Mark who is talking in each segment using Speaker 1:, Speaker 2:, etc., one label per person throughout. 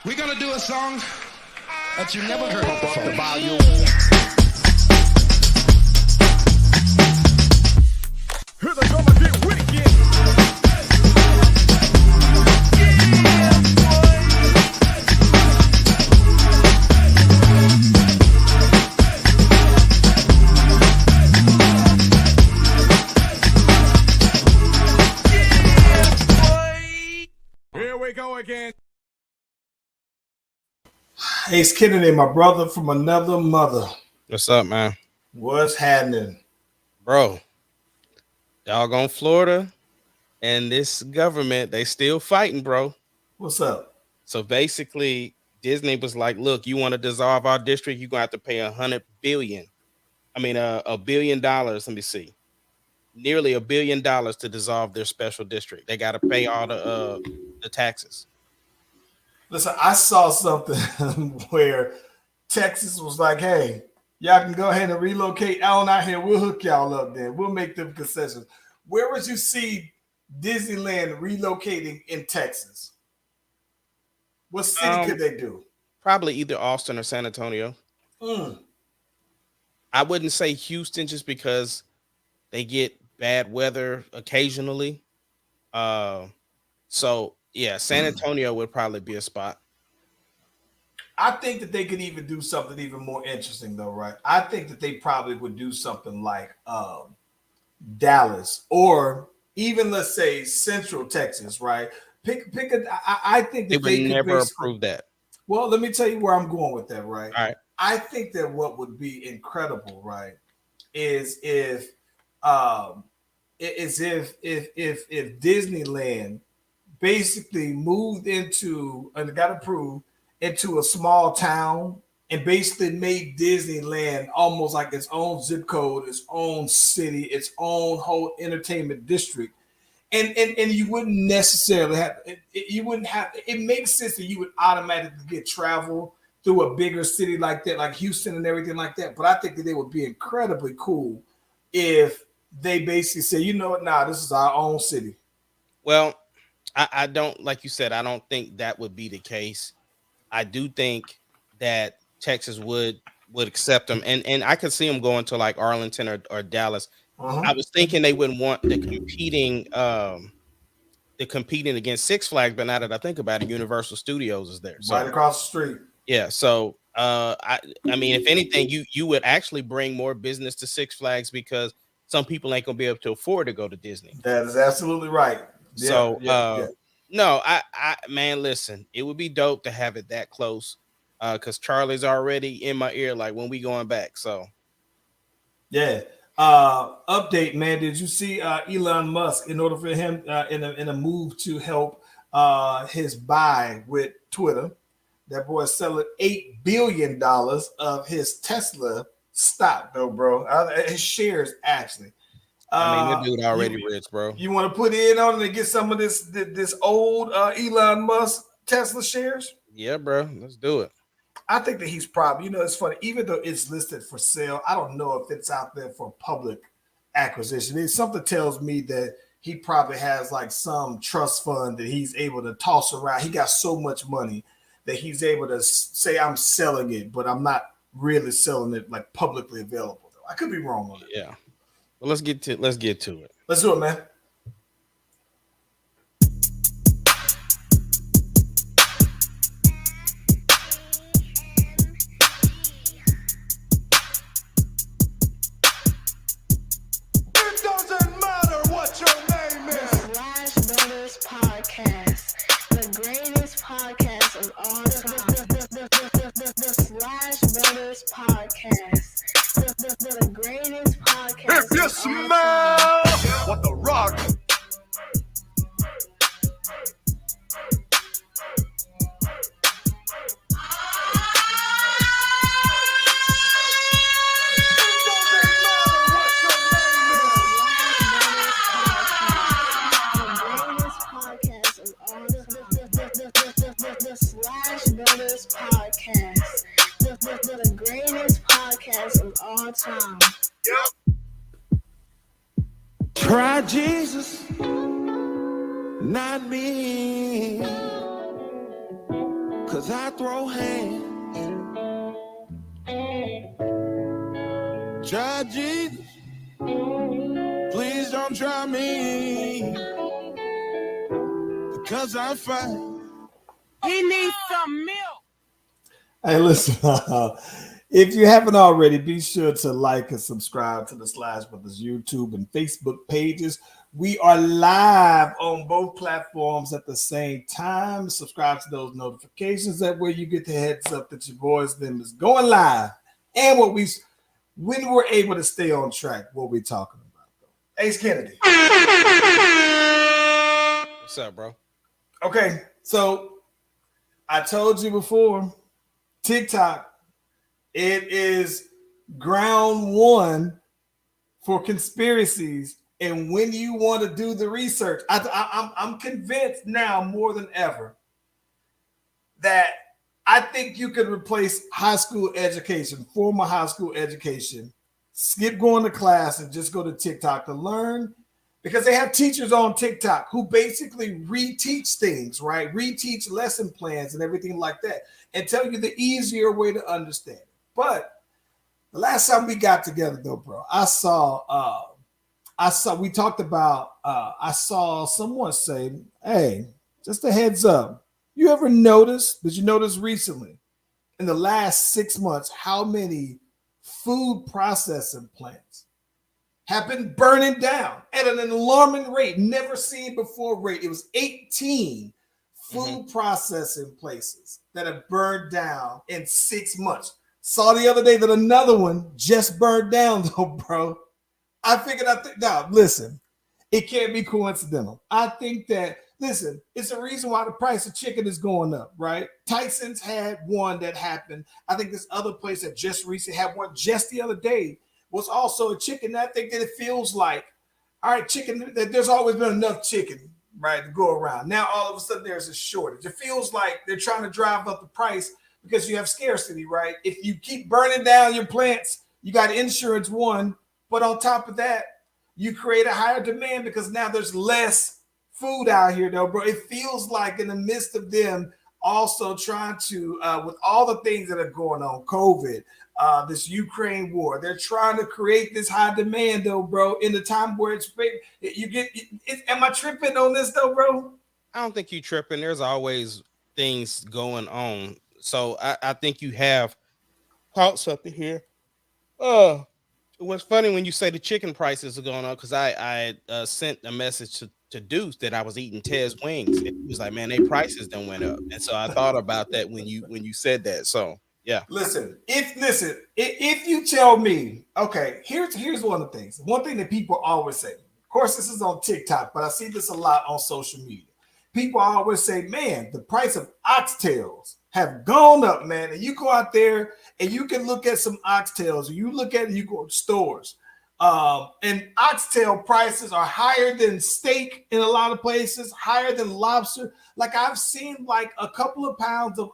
Speaker 1: We're gonna do a song that you never heard before.
Speaker 2: The volume. Hear the drummer get wicked. Here we go again.
Speaker 3: Ace Kennedy, my brother from another mother.
Speaker 4: What's up, man?
Speaker 3: What's happening?
Speaker 4: Bro, doggone Florida and this government, they still fighting, bro.
Speaker 3: What's up?
Speaker 4: So basically, Disney was like, look, you want to dissolve our district, you're going to have to pay $100 billion. I mean, $1 billion, let me see. Nearly $1 billion to dissolve their special district. They got to pay all the taxes.
Speaker 3: Listen, I saw something where Texas was like, hey, y'all can go ahead and relocate on out here. We'll hook y'all up then. We'll make them concessions. Where would you see Disneyland relocating in Texas? What city could they do?
Speaker 4: Probably either Austin or San Antonio. I wouldn't say Houston just because they get bad weather occasionally. So yeah, San Antonio would probably be a spot.
Speaker 3: I think that they could even do something even more interesting, though, right? I think that they probably would do something like Dallas or even, let's say, Central Texas, right? I think that
Speaker 4: they would never approve that.
Speaker 3: Well, let me tell you where I'm going with that, right?
Speaker 4: All right.
Speaker 3: I think that what would be incredible, right, is if Disneyland basically moved into and got approved into a small town and basically made Disneyland almost like its own zip code, its own city, its own whole entertainment district. And you wouldn't necessarily have you wouldn't have it makes sense that you would automatically get travel through a bigger city like that, like Houston and everything like that. But I think that they would be incredibly cool if they basically say, you know what, nah, this is our own city.
Speaker 4: Well, I don't, like you said, I don't think that would be the case. I do think that Texas would accept them, and I could see them going to like Arlington or Dallas. I was thinking they wouldn't want the competing against Six Flags, but now that I think about it, Universal Studios is there, so
Speaker 3: right across the street.
Speaker 4: Yeah, so I mean, if anything, you would actually bring more business to Six Flags because some people ain't gonna be able to afford to go to Disney.
Speaker 3: That is absolutely right.
Speaker 4: So no, I man, listen, it would be dope to have it that close. Because Charlie's already in my ear, like when we going back. So
Speaker 3: yeah. Update, man. Did you see Elon Musk in order for him in a move to help his buy with Twitter? That boy selling $8 billion of his Tesla stock, though, bro. His shares actually.
Speaker 4: I mean, that dude already rich, bro.
Speaker 3: You want to put in on it and get some of this old Elon Musk Tesla shares?
Speaker 4: Yeah, bro. Let's do it.
Speaker 3: I think that he's probably, it's funny, even though it's listed for sale, I don't know if it's out there for public acquisition. Something tells me that he probably has like some trust fund that he's able to toss around. He got so much money that he's able to say, I'm selling it, but I'm not really selling it like publicly available. I could be wrong on it.
Speaker 4: Yeah. Well, let's get to it.
Speaker 3: Let's do it, man.
Speaker 2: It doesn't matter what your name is.
Speaker 5: Blacc Brothers Podcast, the greatest podcast of all time. The Blacc Brothers Podcast, the greatest podcast.
Speaker 2: If you smell what the rock.
Speaker 5: The Blacc Brothers Podcast, the greatest podcast of all time.
Speaker 2: Yep. Try Jesus, not me. 'cause I throw hands. Try Jesus, please don't try me, because I fight.
Speaker 6: He needs some milk.
Speaker 3: Hey, listen, if you haven't already, be sure to like and subscribe to the Slash Brothers YouTube and Facebook pages. We are live on both platforms at the same time. Subscribe to those notifications. That way you get the heads up that your boys them is going live. And when we're able to stay on track, what we talking about, though. Ace Kennedy.
Speaker 4: What's up, bro?
Speaker 3: Okay, so I told you before, TikTok, it is ground one for conspiracies. And when you want to do the research, I'm convinced now more than ever that I think you could replace high school education, formal high school education, skip going to class and just go to TikTok to learn, because they have teachers on TikTok who basically reteach things, right? Reteach lesson plans and everything like that, and tell you the easier way to understand it. But the last time we got together, though, bro, I saw we talked about I saw someone say, hey, just a heads up. Did you notice recently in the last 6 months how many food processing plants have been burning down at an alarming rate, never seen before rate? It was 18 food processing places that have burned down in 6 months. Saw the other day that another one just burned down, though, bro. Listen, it can't be coincidental. I think that, listen, it's the reason why the price of chicken is going up, right? Tyson's had one that happened. I think this other place that just recently had one just the other day was also a chicken. I think that it feels like, all right, chicken, that there's always been enough chicken, right, to go around. Now, all of a sudden, there's a shortage. It feels like they're trying to drive up the price because you have scarcity, right? If you keep burning down your plants, you got insurance, one. But on top of that, you create a higher demand because now there's less food out here, though, bro. It feels like in the midst of them also trying to, with all the things that are going on, COVID, this Ukraine war, they're trying to create this high demand, though, bro, in the time where am I tripping on this, though, bro?
Speaker 4: I don't think you tripping. There's always things going on. So I think you have caught something here. What's funny when you say the chicken prices are going up, because I sent a message to Deuce that I was eating Tez wings, and he was like, "Man, their prices done went up," and so I thought about that when you said that. So yeah,
Speaker 3: if you tell me, okay, here's one of the things. One thing that people always say. Of course, this is on TikTok, but I see this a lot on social media. People always say, "Man, the price of oxtails have gone up, man." And you go out there and you can look at some oxtails, or you go to stores, and oxtail prices are higher than steak in a lot of places, higher than lobster. Like, I've seen like a couple of pounds of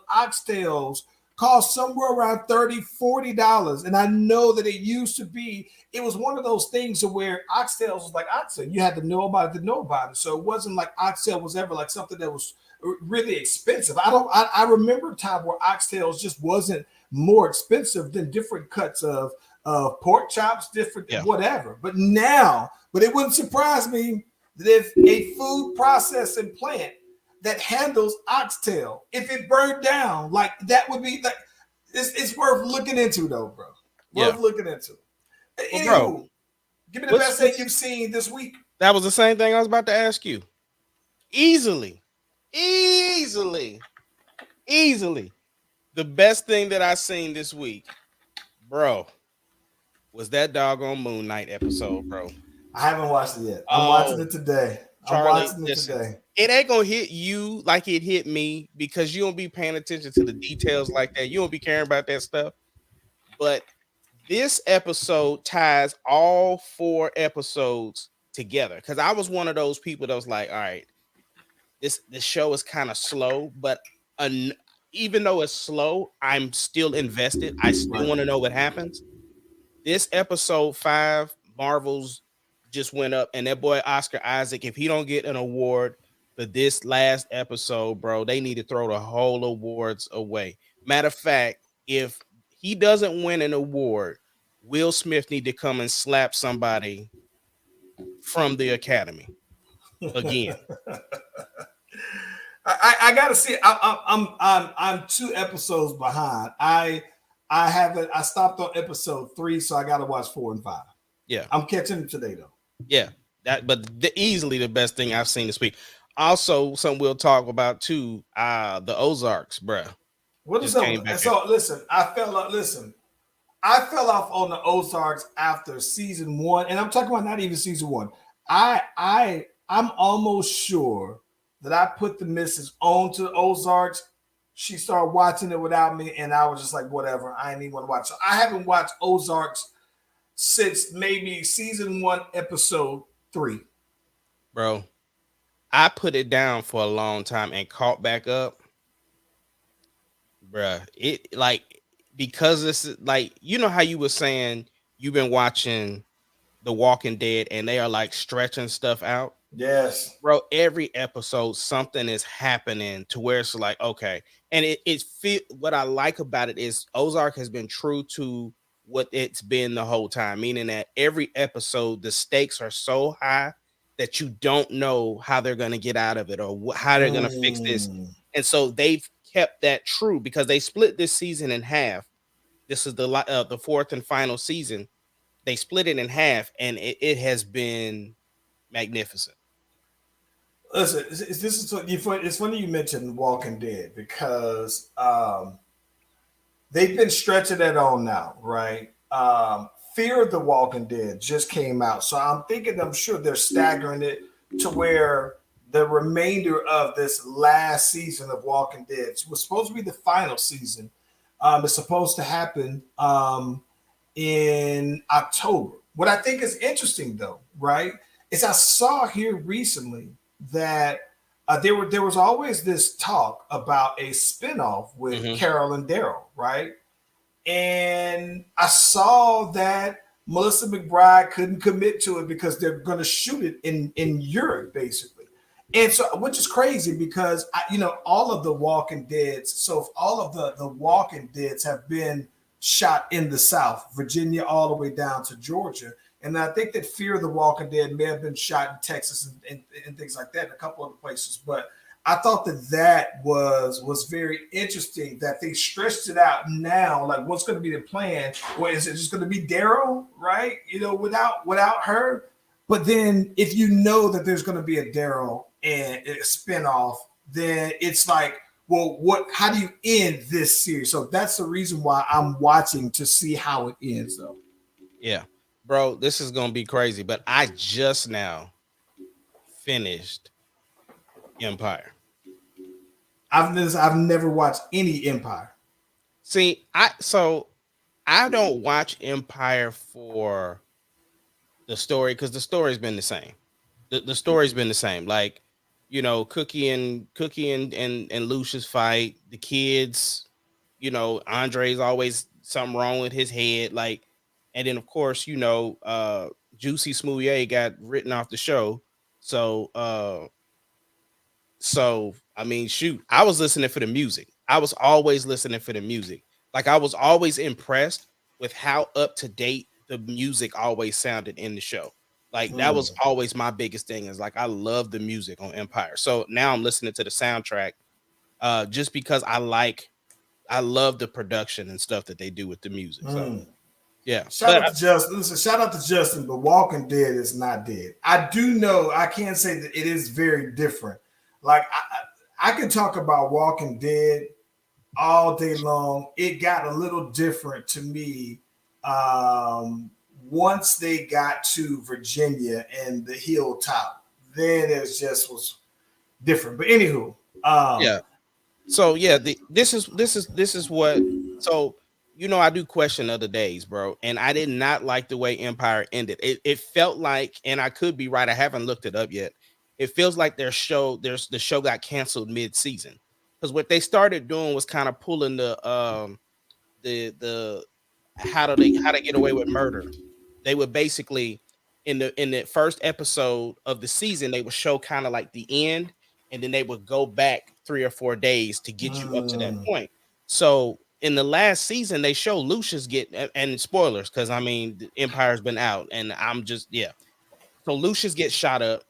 Speaker 3: oxtails cost somewhere around $30-$40. And I know that it was one of those things where oxtails was like oxtail. You had to know about it So it wasn't like oxtail was ever like something that was really expensive. I remember a time where oxtails just wasn't more expensive than different cuts of pork chops, whatever. But it wouldn't surprise me that if a food processing plant that handles oxtail, if it burned down, like, that would be like, it's worth looking into, though, bro. Looking into.
Speaker 4: Well, bro,
Speaker 3: give me the best thing you've seen this week.
Speaker 4: That was the same thing I was about to ask you. Easily. The best thing that I seen this week, bro, was that doggone Moon Knight episode, bro.
Speaker 3: I haven't watched it yet. I'm watching it today.
Speaker 4: It ain't gonna hit you like it hit me, because you don't be paying attention to the details like that. You don't be caring about that stuff. But this episode ties all 4 episodes together, because I was one of those people that was like, all right, this show is kind of slow, but even though it's slow, I'm still invested. I still want to know what happens. This episode 5, Marvel's just went up, and that boy Oscar Isaac, if he don't get an award But this last episode, bro, they need to throw the whole awards away. Matter of fact, if he doesn't win an award, Will Smith need to come and slap somebody from the Academy again.
Speaker 3: I gotta see. I'm 2 episodes behind. I haven't. I stopped on episode 3, so I gotta watch 4 and 5.
Speaker 4: Yeah,
Speaker 3: I'm catching it today though.
Speaker 4: yeah. Easily the best thing I've seen this week. Also, something we'll talk about too. The Ozarks, bruh.
Speaker 3: What is
Speaker 4: Just came
Speaker 3: up?
Speaker 4: back.
Speaker 3: So listen, I fell off on the Ozarks after season 1, and I'm talking about not even season 1. I'm almost sure that I put the missus on to Ozarks. She started watching it without me, and I was just like, whatever. I didn't even want to watch. So I haven't watched Ozarks since maybe season 1, episode 3.
Speaker 4: Bro, I put it down for a long time and caught back up. Bruh, it like because this is like, you know how you were saying you've been watching The Walking Dead and they are like stretching stuff out.
Speaker 3: Yes.
Speaker 4: Bro, every episode something is happening to where it's like, okay. And it feel what I like about it is Ozark has been true to what it's been the whole time, meaning that every episode the stakes are so high that you don't know how they're going to get out of it or how they're going to fix this. And so they've kept that true because they split this season in half. This is the 4th and final season. They split it in half, and it has been magnificent.
Speaker 3: Listen, this is what it's funny you mentioned Walking Dead because they've been stretching that on now, right? Fear of the Walking Dead just came out, so I'm sure they're staggering it to where the remainder of this last season of Walking Dead was supposed to be the final season. It's supposed to happen in October. What I think is interesting, though, right, is I saw here recently that there was always this talk about a spinoff with Carol and Daryl, right? And I saw that Melissa McBride couldn't commit to it because they're going to shoot it in Europe, basically. And so, which is crazy because all of the Walking Deads. So all of the Walking Deads have been shot in the South, Virginia, all the way down to Georgia. And I think that Fear of the Walking Dead may have been shot in Texas and things like that, in a couple other places. But I thought that was very interesting that they stretched it out now. Like, what's going to be the plan? Well, is it just going to be Daryl, right? Without her. But then if you know that there's going to be a Daryl and a spinoff, then it's like, well, how do you end this series? So that's the reason why I'm watching to see how it ends, though.
Speaker 4: Yeah, bro, this is gonna be crazy. But I just now finished Empire.
Speaker 3: I've never watched any Empire.
Speaker 4: See, I don't watch Empire for the story because the story's been the same. The story's been the same. Like, Cookie and Lucius fight, the kids, Andre's always something wrong with his head. Like, and then of course, Juicy Smouye got written off the show. So I mean, shoot, I was listening for the music. I was always listening for the music. Like, I was always impressed with how up to date the music always sounded in the show. Like, that was always my biggest thing, is like, I love the music on Empire. So now I'm listening to the soundtrack just because I love the production and stuff that they do with the music. So yeah.
Speaker 3: Shout out to Justin. Listen, shout out to Justin, but Walking Dead is not dead. I do know, I can't say that it is very different. Like, I can talk about Walking Dead all day long. It got a little different to me once they got to Virginia and the hilltop. Then it just was different. But anywho,
Speaker 4: yeah. So yeah, this is what. So I do question other days, bro, and I did not like the way Empire ended. It felt like, and I could be right, I haven't looked it up yet. It feels like the show got canceled mid-season, because what they started doing was kind of pulling the how to get away with murder. They would basically in the first episode of the season, they would show kind of like the end, and then they would go back 3 or 4 days to get you up to that point. So in the last season, they show Lucius get, and spoilers, because I mean the Empire's been out, and I'm just So Lucius gets shot up,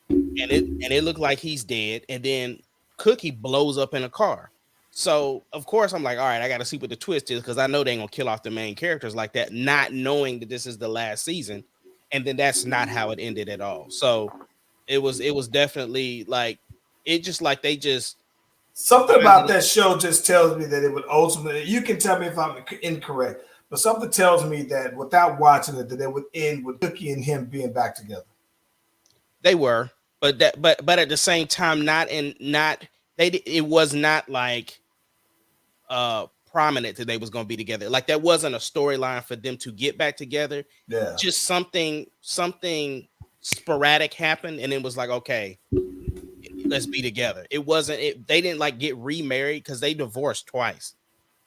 Speaker 4: and it looked like he's dead, and then Cookie blows up in a car. So of course I'm like, all right, I got to see what the twist is, because I know they ain't gonna kill off the main characters like that, not knowing that this is the last season, and then that's not how it ended at all. So it was definitely like it just like they just
Speaker 3: something about that show just tells me that it would ultimately. You can tell me if I'm incorrect, but something tells me that without watching it, that it would end with Cookie and him being back together.
Speaker 4: They were, but at the same time, it was not like prominent that they was gonna be together. Like that wasn't a storyline for them to get back together.
Speaker 3: Yeah,
Speaker 4: just something sporadic happened, and it was like, okay, let's be together. It wasn't. They didn't like get remarried because they divorced twice.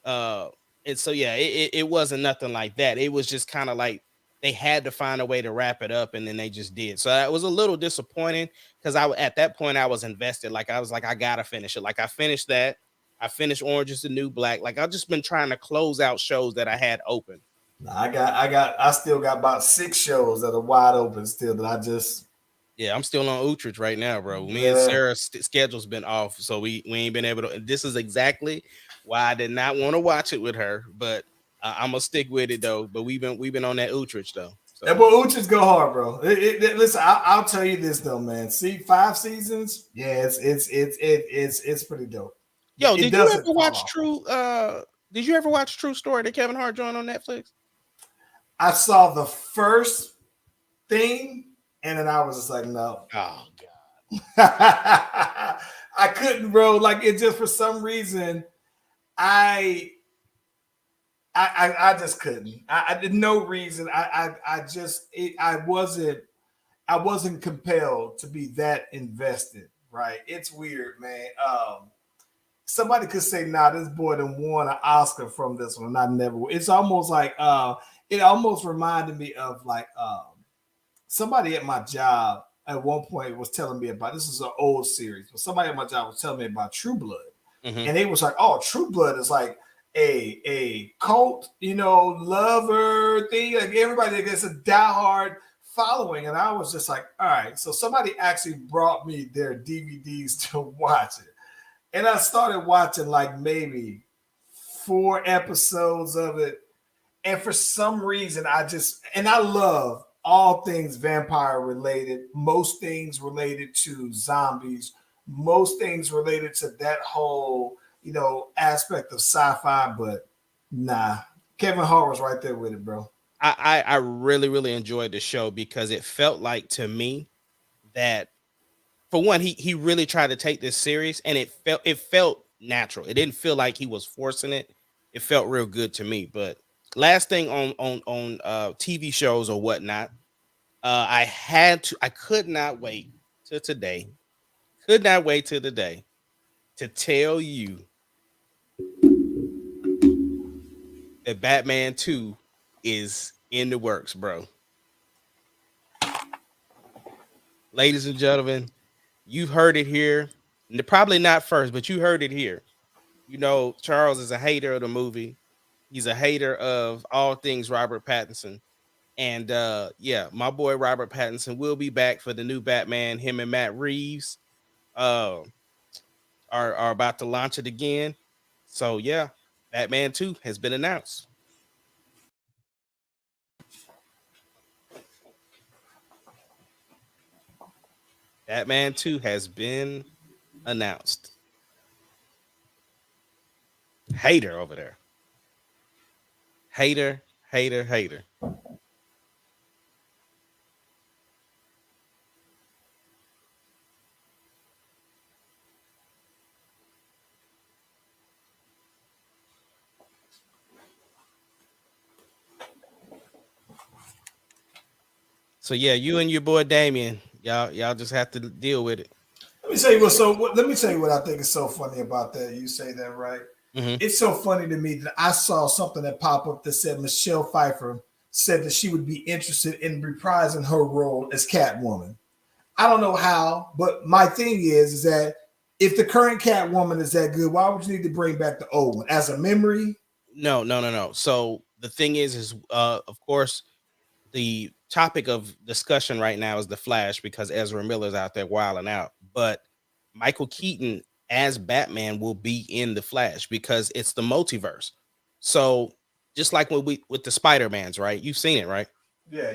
Speaker 4: And so it wasn't nothing like that. It was just kind of like they had to find a way to wrap it up, and then they just did. So that was a little disappointing because at that point I was invested. Like I was like, I gotta finish it. Like I finished that. I finished Orange Is the New Black. Like I've just been trying to close out shows that I had open.
Speaker 3: I still got about 6 shows that are wide open still that I just.
Speaker 4: Yeah, I'm still on Utrecht right now, bro. Me and Sarah's schedule's been off, so we ain't been able to. And this is exactly why I did not want to watch it with her, but I'm gonna stick with it though. But we've been on that Utrecht though. So.
Speaker 3: That boy Utrecht go hard, bro. Listen, I'll tell you this though, man. See, 5 seasons, yeah, it's pretty dope.
Speaker 4: Yo, did you ever watch True? Did you ever watch True Story that Kevin Hart joined on Netflix?
Speaker 3: I saw the first thing, and then I was just like, no.
Speaker 4: Oh God.
Speaker 3: I couldn't, bro. Like it just for some reason, I just couldn't. I did no reason. I wasn't compelled to be that invested. Right? It's weird, man. Somebody could say, "Nah, this boy done won an Oscar from this one." And I never. It's almost like it almost reminded me of like somebody at my job at one point was telling me about, this is an old series, but somebody at my job was telling me about True Blood. Mm-hmm. And they was like, oh, True Blood is like a cult, lover thing. Like everybody gets a diehard following. And I was just like, all right. So somebody actually brought me their DVDs to watch it. And I started watching like maybe 4 episodes of it. And for some reason, I love all things vampire related, most things related to zombies, most things related to that whole, aspect of sci-fi. But nah, Kevin Hart was right there with it, bro.
Speaker 4: I really, really enjoyed the show because it felt like to me that, for one, he really tried to take this serious, and it felt natural. It didn't feel like he was forcing it. It felt real good to me. But last thing on TV shows or whatnot, I could not wait till today. Could not wait till today to tell you that Batman 2 is in the works, bro. Ladies and gentlemen, you've heard it here. Probably not first, but you heard it here. Charles is a hater of the movie. He's a hater of all things Robert Pattinson. And my boy Robert Pattinson will be back for the new Batman. Him and Matt Reeves are about to launch it again. So yeah, Batman 2 has been announced. Batman 2 has been announced. Hater over there. Hater. So yeah, you and your boy Damien, y'all just have to deal with it.
Speaker 3: Let me tell you what I think is so funny about that. You say that right. Mm-hmm. It's so funny to me that I saw something that popped up that said Michelle Pfeiffer said that she would be interested in reprising her role as Catwoman. I don't know how, but my thing is that if the current Catwoman is that good, why would you need to bring back the old one as a memory?
Speaker 4: No. So the thing is of course, the topic of discussion right now is the Flash because Ezra Miller's out there wilding out. But Michael Keaton as Batman will be in the Flash because it's the multiverse. So just like when we with the Spider-Mans, right? You've seen it, right?
Speaker 3: Yeah.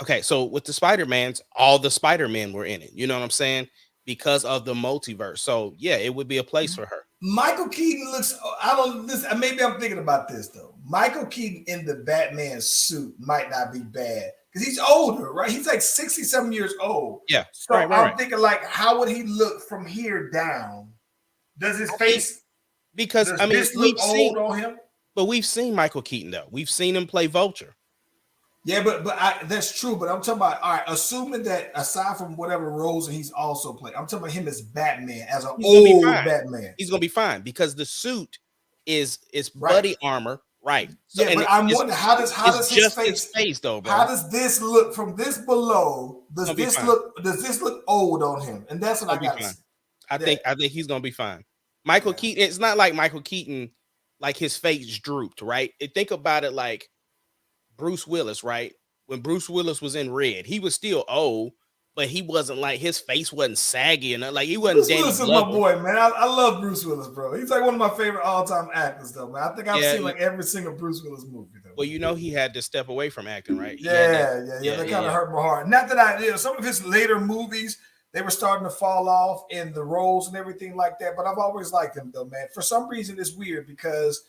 Speaker 4: Okay, so with the Spider-Mans, all the Spider-Men were in it. You know what I'm saying? Because of the multiverse. So yeah, it would be a place for her.
Speaker 3: Michael Keaton looks. I don't. This maybe I'm thinking about this though. Michael Keaton in the Batman suit might not be bad because he's older, right? He's like 67 years old.
Speaker 4: Yeah.
Speaker 3: So
Speaker 4: right.
Speaker 3: I'm thinking like, how would he look from here down? Does his face?
Speaker 4: Because
Speaker 3: Does
Speaker 4: I mean,
Speaker 3: this look old on him?
Speaker 4: but we've seen Michael Keaton though. We've seen him play Vulture.
Speaker 3: Yeah, but that's true. But I'm talking about all right. Assuming that aside from whatever roles he's also played, I'm talking about him as Batman, as an old Batman.
Speaker 4: He's gonna be fine because the suit is
Speaker 3: Right.
Speaker 4: buddy armor, right? So,
Speaker 3: Yeah, but I'm wondering how does his
Speaker 4: face though, bro?
Speaker 3: How does this look from this below? Does this look old on him? And that's what I got.
Speaker 4: I think he's gonna be fine. Michael Keaton. It's not like Michael Keaton, like his face drooped, right? Think about it like Bruce Willis, right? When Bruce Willis was in Red, he was still old, but he wasn't like his face wasn't saggy and like he wasn't.
Speaker 3: Bruce
Speaker 4: Danny
Speaker 3: Willis is
Speaker 4: Glover.
Speaker 3: my boy, man. I love Bruce Willis, bro. He's like one of my favorite all-time actors, though, man. I think I've seen like every single Bruce Willis movie, though.
Speaker 4: Well, you know he had to step away from acting, right?
Speaker 3: Yeah. That kind of hurt my heart. Not that some of his later movies, they were starting to fall off in the roles and everything like that. But I've always liked him, though, man. For some reason, it's weird because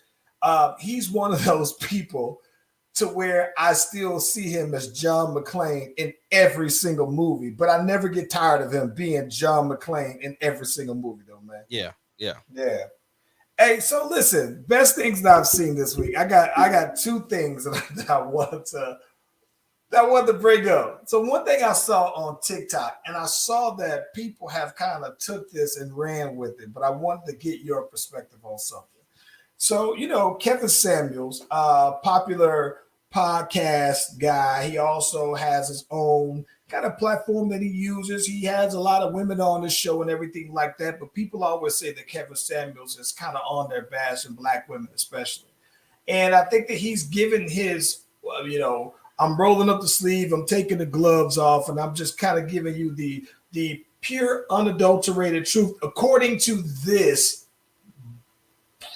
Speaker 3: he's one of those people to where I still see him as John McClane in every single movie, but I never get tired of him being John McClane in every single movie, though, man.
Speaker 4: Yeah.
Speaker 3: Hey, so listen, best things that I've seen this week. I got two things that I wanted to bring up. So one thing I saw on TikTok, and I saw that people have kind of took this and ran with it, but I wanted to get your perspective on something. So, Kevin Samuels, popular podcast guy, he also has his own kind of platform that he uses. He has a lot of women on his show and everything like that. But people always say that Kevin Samuels is kind of on their bashing black women, especially. And I think that he's given his, I'm rolling up the sleeve, I'm taking the gloves off, and I'm just kind of giving you the pure, unadulterated truth according to this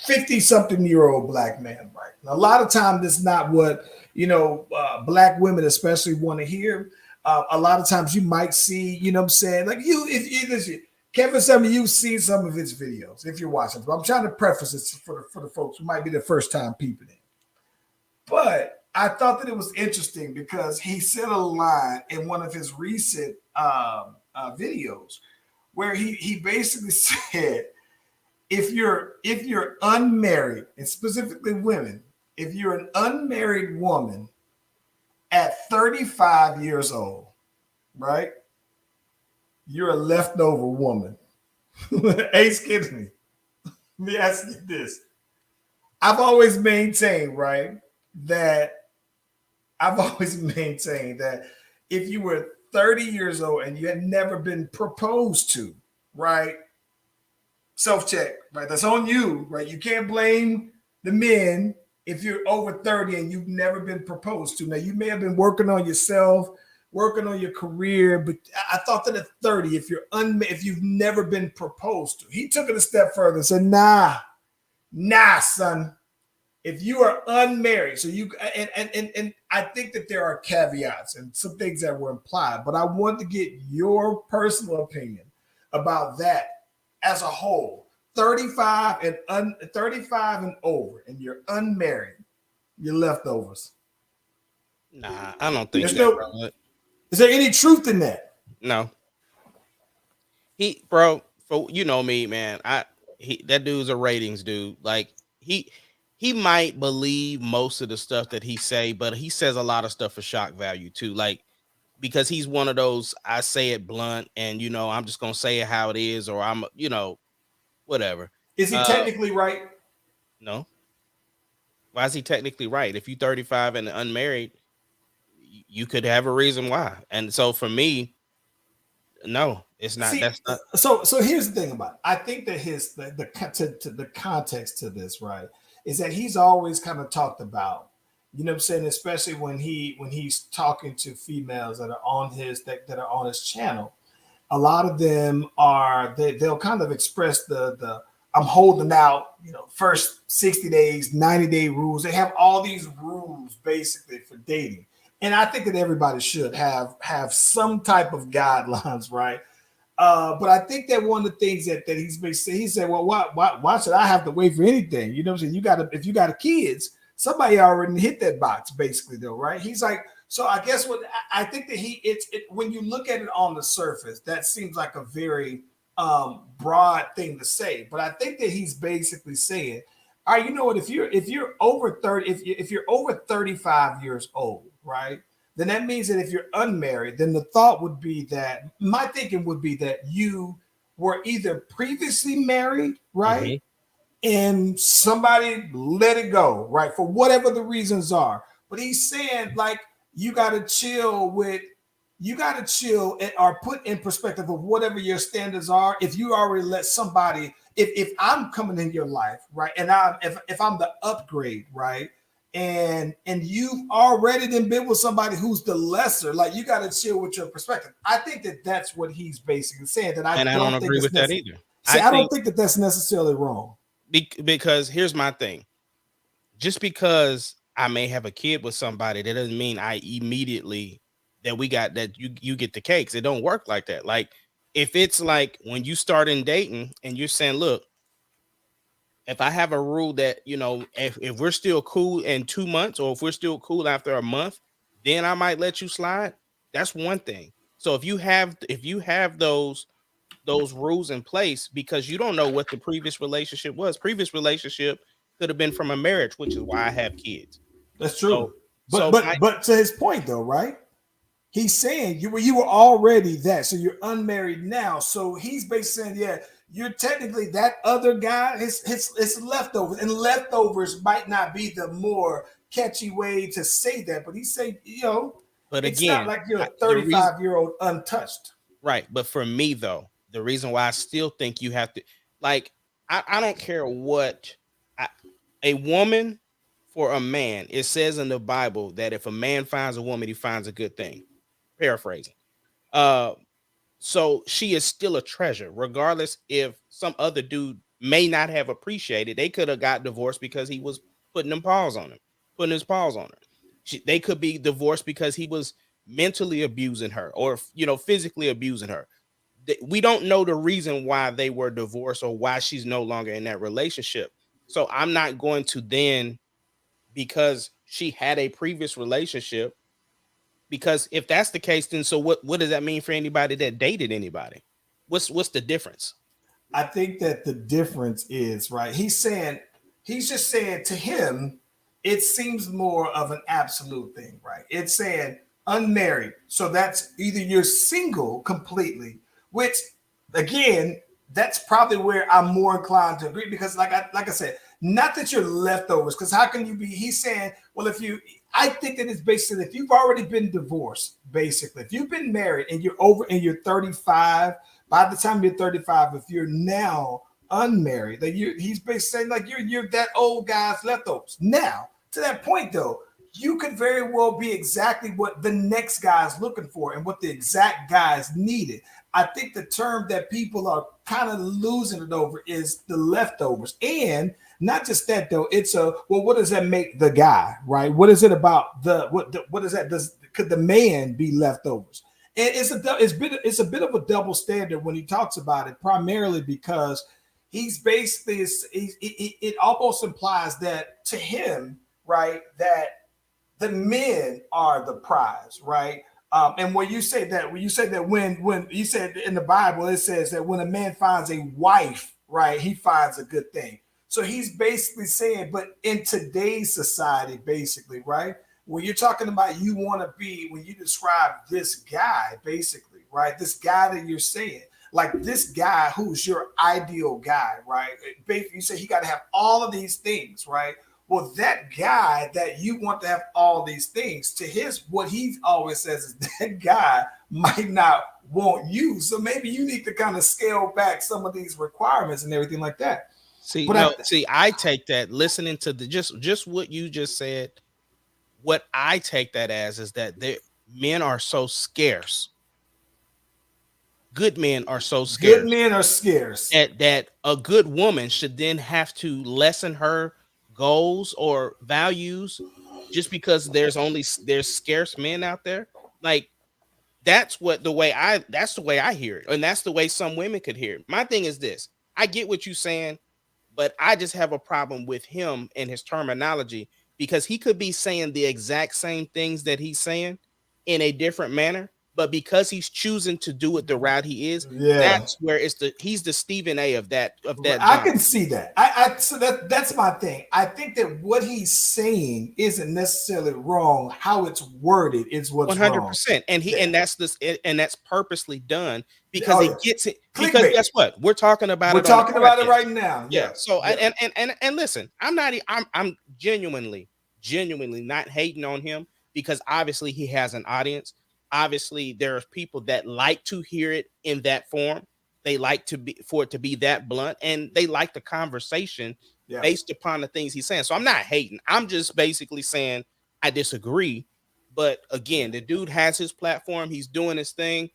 Speaker 3: 50-something-year-old black man, right? And a lot of times, it's not what black women especially want to hear. A lot of times, you might see, what I'm saying, like if Kevin Samuels, you've seen some of his videos if you're watching. But I'm trying to preface this for the folks who might be the first time peeping in. But I thought that it was interesting because he said a line in one of his recent videos where he basically said, if you're unmarried, and specifically women, if you're an unmarried woman at 35 years old, right? You're a leftover woman. Ace, kidding me. Let me ask you this. I've always maintained, right, that if you were 30 years old and you had never been proposed to, right? Self-check, right? That's on you, right? You can't blame the men if you're over 30 and you've never been proposed to. Now, you may have been working on yourself, working on your career, but I thought that at 30, if you've never been proposed to, he took it a step further and said, nah, son. If you are unmarried, so you and I think that there are caveats and some things that were implied, but I want to get your personal opinion about that. As a whole, 35 and over, and you're unmarried, you're leftovers.
Speaker 4: Nah, I don't think
Speaker 3: Is there any truth in that?
Speaker 4: No. For me, man. That dude's a ratings dude. Like he might believe most of the stuff that he say, but he says a lot of stuff for shock value too. Like, because he's one of those, I say it blunt and, I'm just going to say it how it is, or I'm, whatever.
Speaker 3: Is he technically right?
Speaker 4: No. Why is he technically right? If you're 35 and unmarried, you could have a reason why. And so for me, no, It's not.
Speaker 3: See,
Speaker 4: That's not.
Speaker 3: so here's the thing about it. I think that the context to this, right, is that he's always kind of talked about, you know what I'm saying, especially when he's talking to females that are on that are on his channel. A lot of them they'll kind of express the I'm holding out, first 60 days, 90-day rules. They have all these rules basically for dating. And I think that everybody should have some type of guidelines, right? But I think that one of the things that he's been saying, he said, well, why should I have to wait for anything? You know what I'm saying? If you got kids, somebody already hit that box, basically, though, right? He's like, so I guess what I think that when you look at it on the surface, that seems like a very broad thing to say. But I think that he's basically saying, all right, you know what, if you're over 30, if you're over 35 years old, right? Then that means that if you're unmarried, then the thought would be that my thinking would be that you were either previously married, right?
Speaker 4: Mhm.
Speaker 3: And somebody let it go, right? For whatever the reasons are. But he's saying, like, you got to chill or put in perspective of whatever your standards are. If you already let somebody, if I'm coming in your life, right? And if I'm the upgrade, right? And you've already been with somebody who's the lesser, like, you got to chill with your perspective. I think that that's what he's basically saying. That I
Speaker 4: And I don't
Speaker 3: don't think
Speaker 4: agree
Speaker 3: it's
Speaker 4: with that either.
Speaker 3: I don't think that that's necessarily wrong.
Speaker 4: Because here's my thing. Just because I may have a kid with somebody, that doesn't mean I immediately you get the cakes. It don't work like that. Like, if it's like when you start in dating and you're saying, look, if I have a rule that, if we're still cool in 2 months, or if we're still cool after a month, then I might let you slide. That's one thing. So if you have those rules in place, because you don't know what the previous relationship was. Previous relationship could have been from a marriage, which is why I have kids.
Speaker 3: That's true.
Speaker 4: So
Speaker 3: But to his point though, right? He's saying you were already that, so you're unmarried now. So he's basically saying, yeah, you're technically that other guy. It's leftovers, and leftovers might not be the more catchy way to say that, but he's saying,
Speaker 4: but
Speaker 3: it's
Speaker 4: again,
Speaker 3: not like you're a 35-year-old untouched.
Speaker 4: Right. But for me, though, the reason why I still think you have to, like, I don't care what a woman for a man, it says in the Bible that if a man finds a woman, he finds a good thing. Paraphrasing. So she is still a treasure, regardless if some other dude may not have appreciated. They could have got divorced because he was putting his paws on her. They could be divorced because he was mentally abusing her, or physically abusing her. We don't know the reason why they were divorced or why she's no longer in that relationship. So I'm not going to then, because she had a previous relationship, because if that's the case, then so what does that mean for anybody that dated anybody? What's the difference?
Speaker 3: I think that the difference is, right, he's just saying to him, it seems more of an absolute thing, right? It's saying unmarried. So that's either you're single completely, which again, that's probably where I'm more inclined to agree, because like I said, not that you're leftovers, because how can you be? He's saying, well, I think that it's basically, if you've already been divorced, basically, if you've been married and you're 35, by the time you're 35, if you're now unmarried, that he's basically saying, like, you're that old guy's leftovers. Now, to that point though, you could very well be exactly what the next guy's looking for and what the exact guy's needed. I think the term that people are kind of losing it over is the leftovers. And not just that though, it's what does that make the guy, right? What is it about what is that? Could the man be leftovers? And it's a bit of a double standard when he talks about it, primarily because he's basically, it almost implies that to him, right, that the men are the prize, right? And when you say that when you said in the Bible, it says that when a man finds a wife, right, he finds a good thing. So he's basically saying, but in today's society, basically, right, when you're talking about when you describe this guy, basically, right, this guy that you're saying, like this guy who's your ideal guy, right? Basically, you say he got to have all of these things, right? Well, that guy that you want to have all these things, what he always says is that guy might not want you. So maybe you need to kind of scale back some of these requirements and everything like that.
Speaker 4: See,
Speaker 3: But
Speaker 4: no, I take that listening to the just what you just said. What I take that as is that men are so scarce. Good men are so scarce.
Speaker 3: Good men are scarce.
Speaker 4: That a good woman should then have to lessen her goals or values just because there's scarce men out there. Like that's the way I hear it, and that's the way some women could hear it. My thing is this: I get what you're saying, but I just have a problem with him and his terminology because he could be saying the exact same things that he's saying in a different manner, but because he's choosing to do it the route he is, that's where he's the Stephen A of that
Speaker 3: I can see that. So that's my thing. I think that what he's saying isn't necessarily wrong. How it's worded is what's
Speaker 4: 100%. And that's purposely done because it gets it. Because
Speaker 3: Clickbait.
Speaker 4: guess what? We're talking about
Speaker 3: We're
Speaker 4: it.
Speaker 3: Talking about it right now.
Speaker 4: Yeah. So and listen, I'm genuinely not hating on him because obviously he has an audience. Obviously, there are people that like to hear it in that form. They like for it to be that blunt, and they like the conversation based upon the things he's saying. So I'm not hating. I'm just basically saying I disagree. But again, the dude has his platform. He's doing his thing,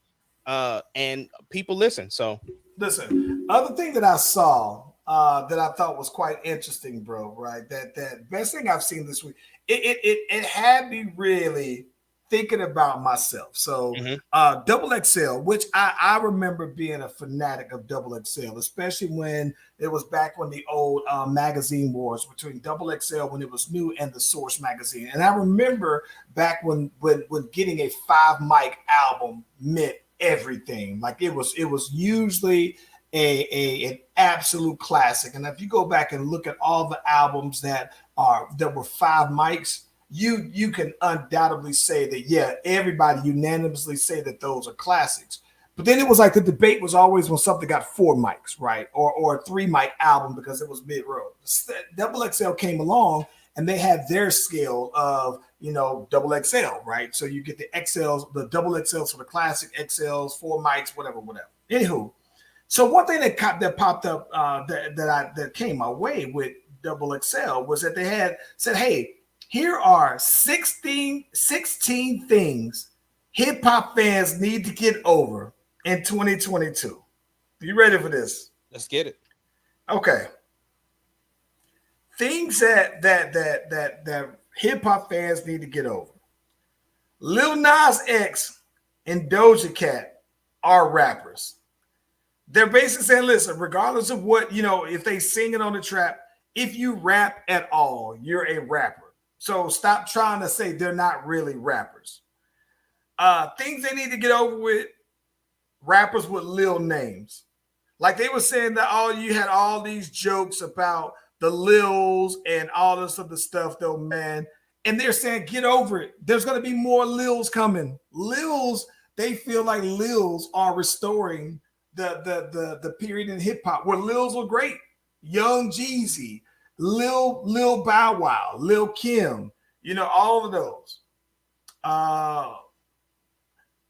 Speaker 4: and people listen. So
Speaker 3: listen. Other thing that I saw that I thought was quite interesting, bro. Right, that best thing I've seen this week. It had me really thinking about myself. So Double XL, which I remember being a fanatic of Double XL, especially when it was back when the old magazine wars between Double XL when it was new and the Source magazine. And I remember back when getting a 5 mic album meant everything. Like it was usually an absolute classic. And if you go back and look at all the albums that were 5 mics, you can undoubtedly say that, everybody unanimously say that those are classics. But then it was like the debate was always when something got 4 mics, right? Or a 3 mic album because it was mid-road. Double XL came along and they had their scale of, double XL, right? So you get the XLs, the double XLs for the classic, XLs, 4 mics, whatever. Anywho, so one thing that popped up that came my way with Double XL was that they said, hey, here are 16 things hip hop fans need to get over in 2022. You ready for this?
Speaker 4: Let's get it.
Speaker 3: Okay. Things that hip hop fans need to get over. Lil Nas X and Doja Cat are rappers. They're basically saying, listen, regardless of what, if they sing it on the trap, if you rap at all, you're a rapper. So stop trying to say they're not really rappers. Things they need to get over with, rappers with lil names. Like they were saying that you had all these jokes about the lils and all this other stuff though, man. And they're saying, get over it. There's going to be more lils coming. Lils, they feel like lils are restoring the period in hip hop where lils were great. Young Jeezy, Lil Bow Wow, Lil Kim, all of those.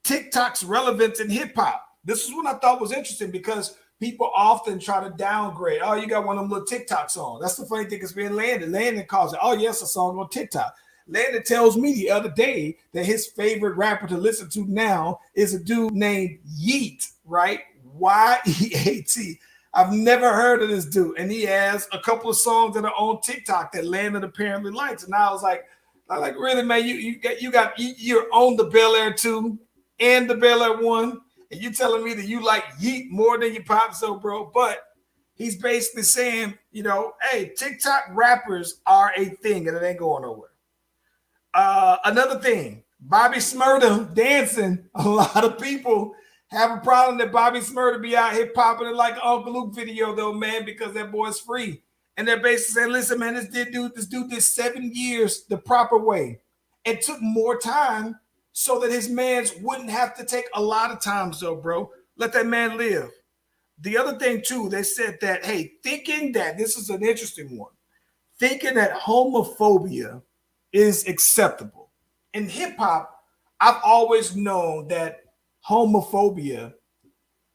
Speaker 3: TikTok's relevance in hip hop. This is what I thought was interesting because people often try to downgrade. Oh, you got one of them little TikTok songs. That's the funny thing. It's being Landon. Landon calls it, oh, yes, a song on TikTok. Landon tells me the other day that his favorite rapper to listen to now is a dude named Yeet, right? Y-E-A-T. I've never heard of this dude, and he has a couple of songs that are on TikTok that Landon apparently likes. And I was like, really, man, you're on the Bel Air 2 and the Bel Air 1, and you telling me that you like Yeet more than you Pop So, bro? But he's basically saying, hey, TikTok rappers are a thing, and it ain't going nowhere. Another thing, Bobby Smurda dancing. A lot of people have a problem that Bobby Smurda be out here popping it like an Uncle Luke video, though, man, because that boy's free. And they're basically saying, listen, man, this dude did 7 years the proper way and took more time so that his mans wouldn't have to take a lot of time, though, bro. Let that man live. The other thing, too, they said that, hey, thinking that, this is an interesting one, thinking that homophobia is acceptable. In hip-hop, I've always known that homophobia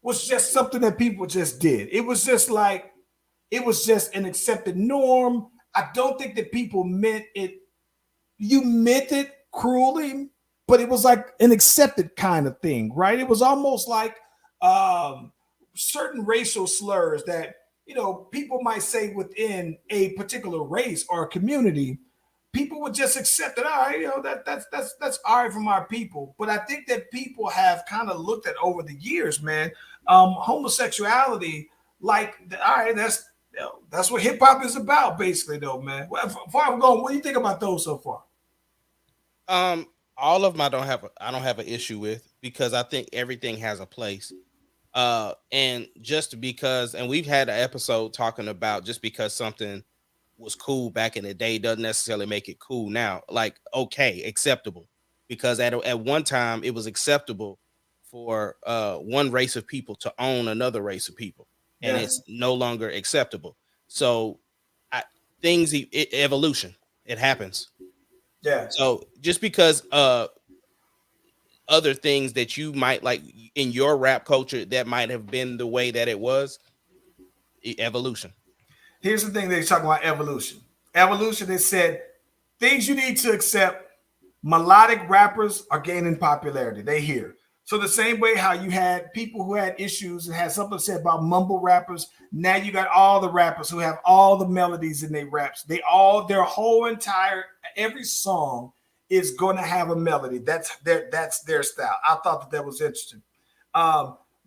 Speaker 3: was just something that people just did. It was just like, it was just an accepted norm. I don't think that people meant it. You meant it cruelly, but it was like an accepted kind of thing, right? It was almost like certain racial slurs that, people might say within a particular race or a community. People would just accept it. All right, that's all right from our people. But I think that people have kind of looked at over the years, man, homosexuality, like, all right, that's what hip hop is about, basically, though, man. Well, before I'm going, what do you think about those so far?
Speaker 4: All of them I don't have an issue with, because I think everything has a place. And just because, and we've had an episode talking about, just because something was cool back in the day doesn't necessarily make it cool now. Like, okay, acceptable, because at one time it was acceptable for one race of people to own another race of people, and it's no longer acceptable. So evolution, it happens.
Speaker 3: Yeah.
Speaker 4: So just because other things that you might like in your rap culture that might have been the way that it was, evolution.
Speaker 3: Here's the thing, they talk about evolution. Evolution is said things you need to accept. Melodic rappers are gaining popularity. They hear. So the same way how you had people who had issues and had something to say about mumble rappers, now you got all the rappers who have all the melodies in their raps. Their whole entire, every song is going to have a melody. That's their style. I thought that was interesting.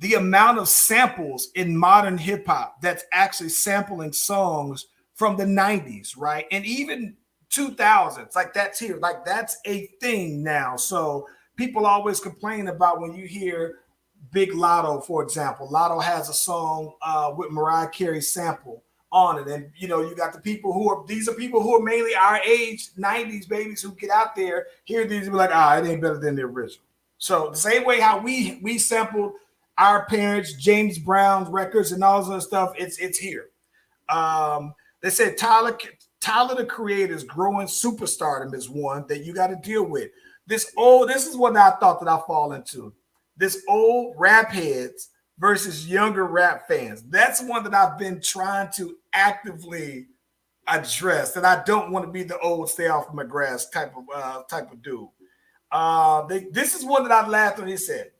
Speaker 3: The amount of samples in modern hip hop that's actually sampling songs from the 90s, right? And even 2000s, like that's here, like that's a thing now. So people always complain about when you hear Big Lotto, for example. Lotto has a song with Mariah Carey sample on it. And, you got the people these are people who are mainly our age, 90s babies, who get out there, hear these and be like, it ain't better than the original. So the same way how we sampled our parents, James Brown's records and all this other stuff, it's here. They said Tyler the Creator's growing superstardom is one that you got to deal with. This is what I thought that I fall into. This old rap heads versus younger rap fans. That's one that I've been trying to actively address. That I don't want to be the old stay off my grass type of dude. This is one that I laughed when he said,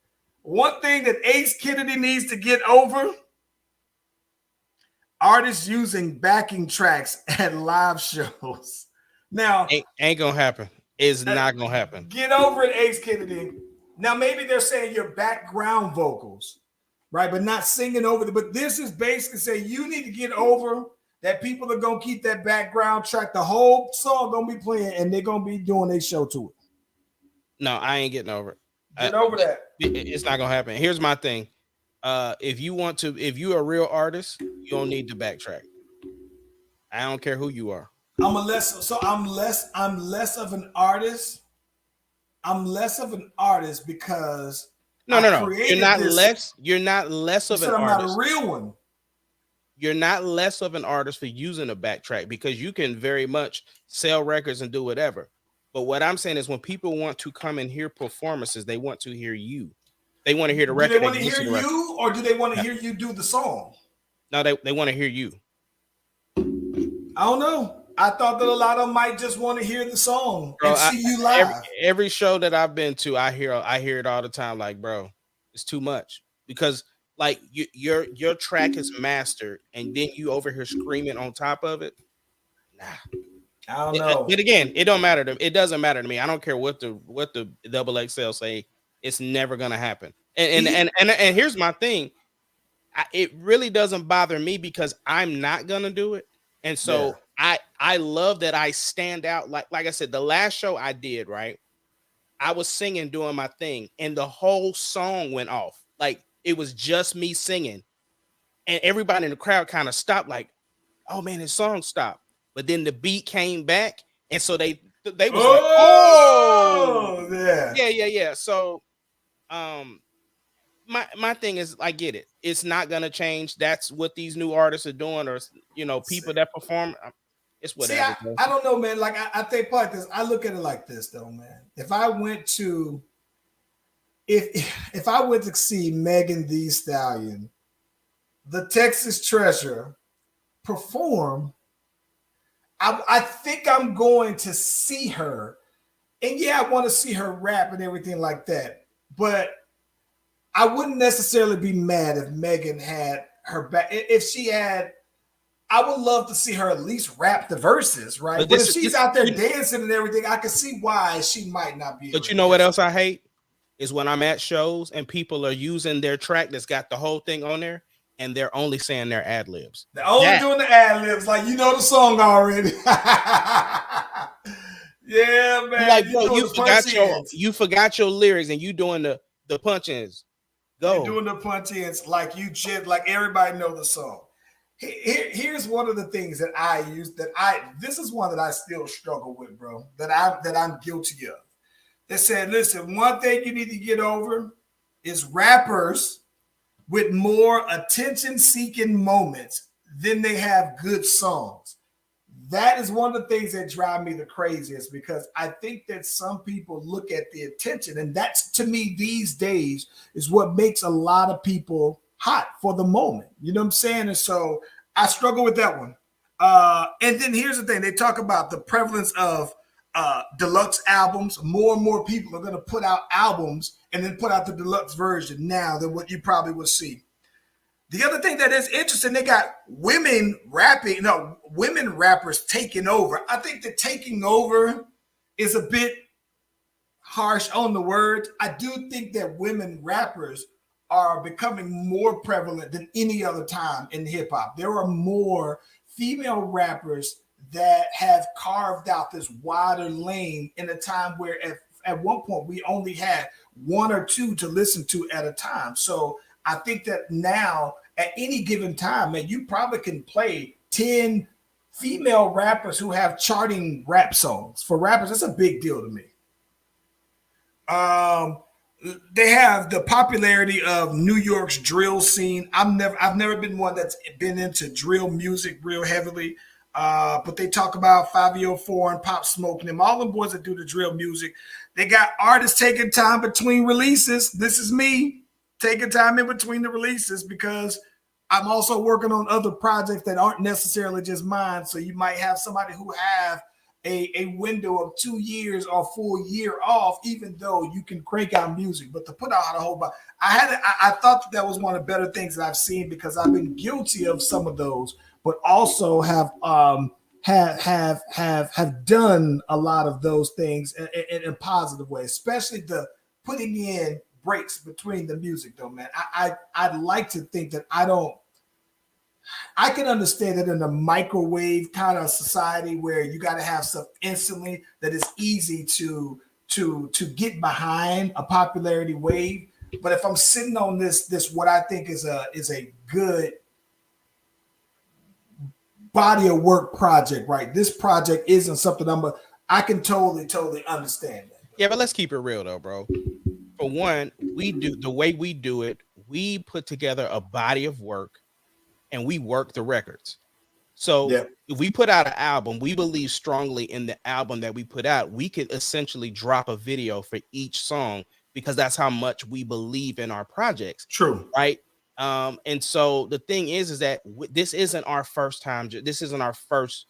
Speaker 3: one thing that Ace Kennedy needs to get over: artists using backing tracks at live shows. Now,
Speaker 4: ain't gonna happen. It's not gonna happen.
Speaker 3: Get over it, Ace Kennedy. Now, maybe they're saying your background vocals, right? But not singing over the. But this is basically saying you need to get over that. People are gonna keep that background track. The whole song gonna be playing, and they're gonna be doing a show to it.
Speaker 4: No, I ain't getting over it.
Speaker 3: Get over that.
Speaker 4: It's not gonna happen. Here's my thing. If you're a real artist, you don't need to backtrack. I don't care who you are.
Speaker 3: I'm less of an artist. I'm less of an artist because
Speaker 4: no. You're not less of an artist.
Speaker 3: I'm not a real one.
Speaker 4: You're not less of an artist for using a backtrack, because you can very much sell records and do whatever. But what I'm saying is, when people want to come and hear performances, they want to hear you. They want to hear the record.
Speaker 3: Do they want to hear you, or do they want to hear you do the song?
Speaker 4: No, they want to hear you.
Speaker 3: I don't know. I thought that a lot of them might just want to hear the song and see you live.
Speaker 4: Every show that I've been to, I hear it all the time. Like, bro, it's too much, because like your track is mastered, and then you over here screaming on top of it. Nah.
Speaker 3: I don't know.
Speaker 4: But again, it don't matter to. It doesn't matter to me. I don't care what the XXL say. It's never gonna happen. And here's my thing. It really doesn't bother me, because I'm not gonna do it. And so I love that I stand out. Like I said, the last show I did, right, I was singing, doing my thing, and the whole song went off. Like, it was just me singing, and everybody in the crowd kind of stopped. Like, oh man, his song stopped. But then the beat came back, and so they was like, oh yeah. So my thing is, I get it. It's not gonna change. That's what these new artists are doing, or people that perform. It's whatever.
Speaker 3: See, I don't know, man. Like I think like this. I look at it like this, though, man. If I went to if I went to see Megan Thee Stallion, the Texas Treasure, perform, I think I'm going to see her. And yeah, I want to see her rap and everything like that. But I wouldn't necessarily be mad if Megan had her back. If she had, I would love to see her at least rap the verses, right? But if she's out there dancing and everything, I can see why she might not be.
Speaker 4: But you know what else I hate? Is when I'm at shows and people are using their track that's got the whole thing on there and they're only saying their ad libs.
Speaker 3: They're only doing the ad libs, like you know the song already. Yeah, man.
Speaker 4: Like, bro, you forgot your lyrics and you doing the punch-ins. Go.
Speaker 3: You're doing the punch-ins like you just like everybody know the song. Here's one of the things that I use this is one that I still struggle with, bro, that I'm guilty of. They said, listen, one thing you need to get over is rappers with more attention-seeking moments than they have good songs. That is one of the things that drive me the craziest because I think that some people look at the attention, and that's, to me, these days is what makes a lot of people hot for the moment. You know what I'm saying? And so I struggle with that one. And then here's the thing. They talk about the prevalence of deluxe albums. More and more people are going to put out albums and then put out the deluxe version now than what you probably would see. The other thing that is interesting, they got women rappers taking over. I think the taking over is a bit harsh on the word. I do think that women rappers are becoming more prevalent than any other time in hip hop. There are more female rappers that have carved out this wider lane in a time where at one point we only had one or two to listen to at a time. So I think that now at any given time, man, you probably can play 10 female rappers who have charting rap songs. For rappers, that's a big deal to me. They have the popularity of New York's drill scene. I've never been one that's been into drill music real heavily. But they talk about 504 and Pop Smoke and them, all them boys that do the drill music. They got artists taking time between releases. This is me taking time in between the releases because I'm also working on other projects that aren't necessarily just mine. So you might have somebody who have a window of 2 years or full year off, even though you can crank out music. But to put out a whole bunch, I thought that was one of the better things that I've seen because I've been guilty of some of those, but also have done a lot of those things in a positive way, especially the putting in breaks between the music, though, man. I'd like to think that I can understand that in a microwave kind of society where you got to have stuff instantly that is easy to get behind a popularity wave. But if I'm sitting on this what I think is a good body of work project, right? This project isn't something I can totally understand that.
Speaker 4: Yeah, but let's keep it real though, bro. For one, the way we do it, we put together a body of work and we work the records. So if we put out an album, we believe strongly in the album that we put out. We could essentially drop a video for each song because that's how much we believe in our projects.
Speaker 3: True.
Speaker 4: Right. And so the thing is that this isn't our first time. This isn't our first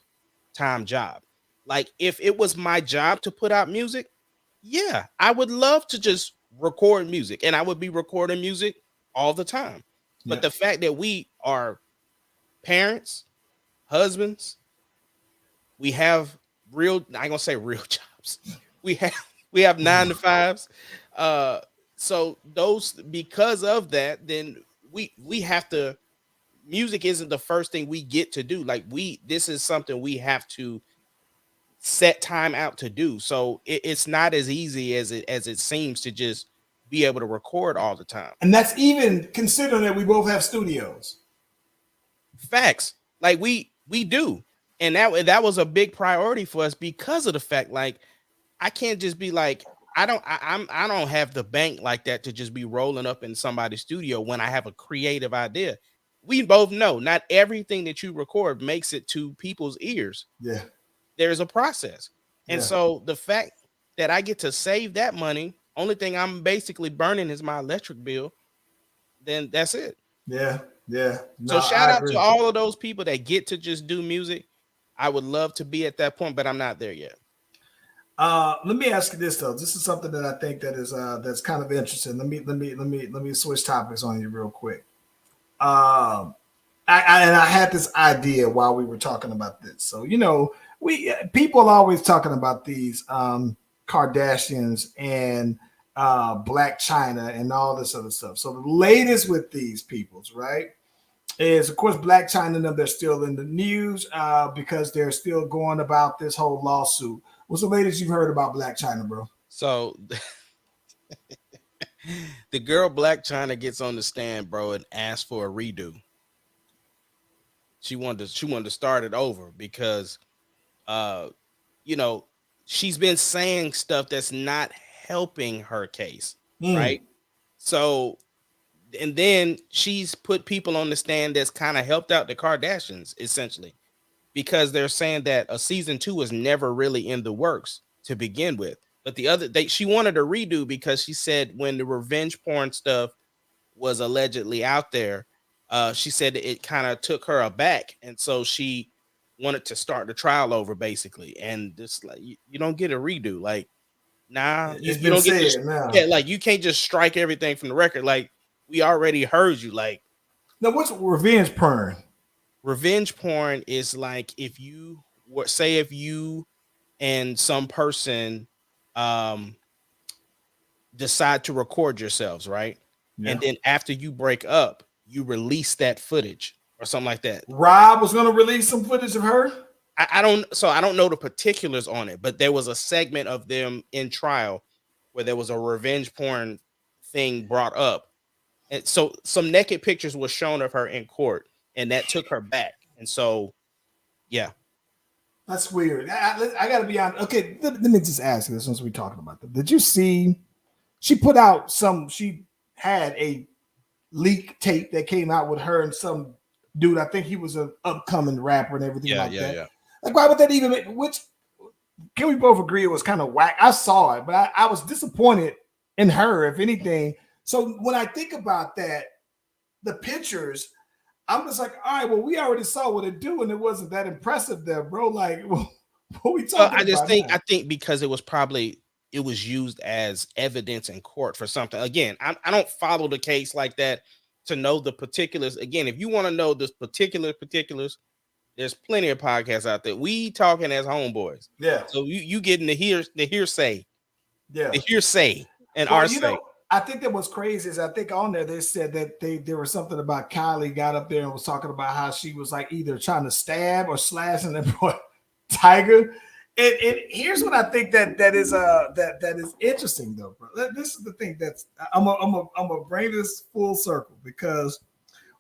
Speaker 4: time job. Like if it was my job to put out music, yeah, I would love to just record music and I would be recording music all the time. But the fact that we are parents, husbands, we have I ain't gonna say real jobs. We have 9-to-5s. So those, because of that, then we have to, music isn't the first thing we get to do. Like this is something we have to set time out to do. So it's not as easy as it seems to just be able to record all the time.
Speaker 3: And that's even considering that we both have studios.
Speaker 4: Facts. Like we do. And that was a big priority for us because of the fact, like, I can't just be like, I don't have the bank like that to just be rolling up in somebody's studio when I have a creative idea. We both know not everything that you record makes it to people's ears.
Speaker 3: Yeah.
Speaker 4: There's a process. And so the fact that I get to save that money only thing I'm basically burning is my electric bill. Then that's it.
Speaker 3: Yeah. No,
Speaker 4: So shout
Speaker 3: I
Speaker 4: out
Speaker 3: agree.
Speaker 4: to all of those people that get to just do music. I would love to be at that point, but I'm not there yet.
Speaker 3: Let me ask you this though. This is something that I think that is that's kind of interesting. Let me switch topics on you real quick. I had this idea while we were talking about this. So we people always talking about these Kardashians and Blacc Chyna and all this other stuff. So the latest with these peoples, right, is of course Blacc Chyna and them. They're still in the news because they're still going about this whole lawsuit. What's the latest you've heard about Blacc Chyna, bro?
Speaker 4: So the girl Blacc Chyna gets on the stand, bro, and asks for a redo. She wanted to start it over because she's been saying stuff that's not helping her case, right? So, and then she's put people on the stand that's kind of helped out the Kardashians, essentially, because they're saying that a season 2 was never really in the works to begin with. But she wanted a redo because she said when the revenge porn stuff was allegedly out there, she said it kind of took her aback, and so she wanted to start the trial over, basically. And this, like, you don't get a redo, like, nah, you don't get to, yeah, like, you can't just strike everything from the record. Like, we already heard you. Like,
Speaker 3: now what's revenge porn?
Speaker 4: Revenge porn is like if you and some person decide to record yourselves, right? Yeah. And then after you break up, you release that footage or something like that.
Speaker 3: Rob was going to release some footage of her.
Speaker 4: I don't know the particulars on it, but there was a segment of them in trial where there was a revenge porn thing brought up. And so some naked pictures were shown of her in court, and that took her back. And so, yeah.
Speaker 3: That's weird. I got to be honest. Okay, let me just ask you this since we're talking about that. Did you see she had a leak tape that came out with her and some dude. I think he was an upcoming rapper and everything that. Yeah. Like, why would that even make, which can we both agree it was kind of whack? I saw it, but I was disappointed in her, if anything. So when I think about that, the pictures, I'm just like, all right, well, we already saw what it do, and it wasn't that impressive there, bro. Like, what we talking about?
Speaker 4: I think because it was used as evidence in court for something. Again, I don't follow the case like that to know the particulars. Again, if you want to know the particulars, there's plenty of podcasts out there. We talking as homeboys.
Speaker 3: Yeah.
Speaker 4: So you getting the hearsay.
Speaker 3: Yeah.
Speaker 4: The hearsay and our say.
Speaker 3: I think that what's crazy is I think on there they said that there was something about Kylie got up there and was talking about how she was like either trying to stab or slash and then boy Tiger. And here's what I think that is interesting though, bro. This is the thing that's I'm gonna bring this full circle because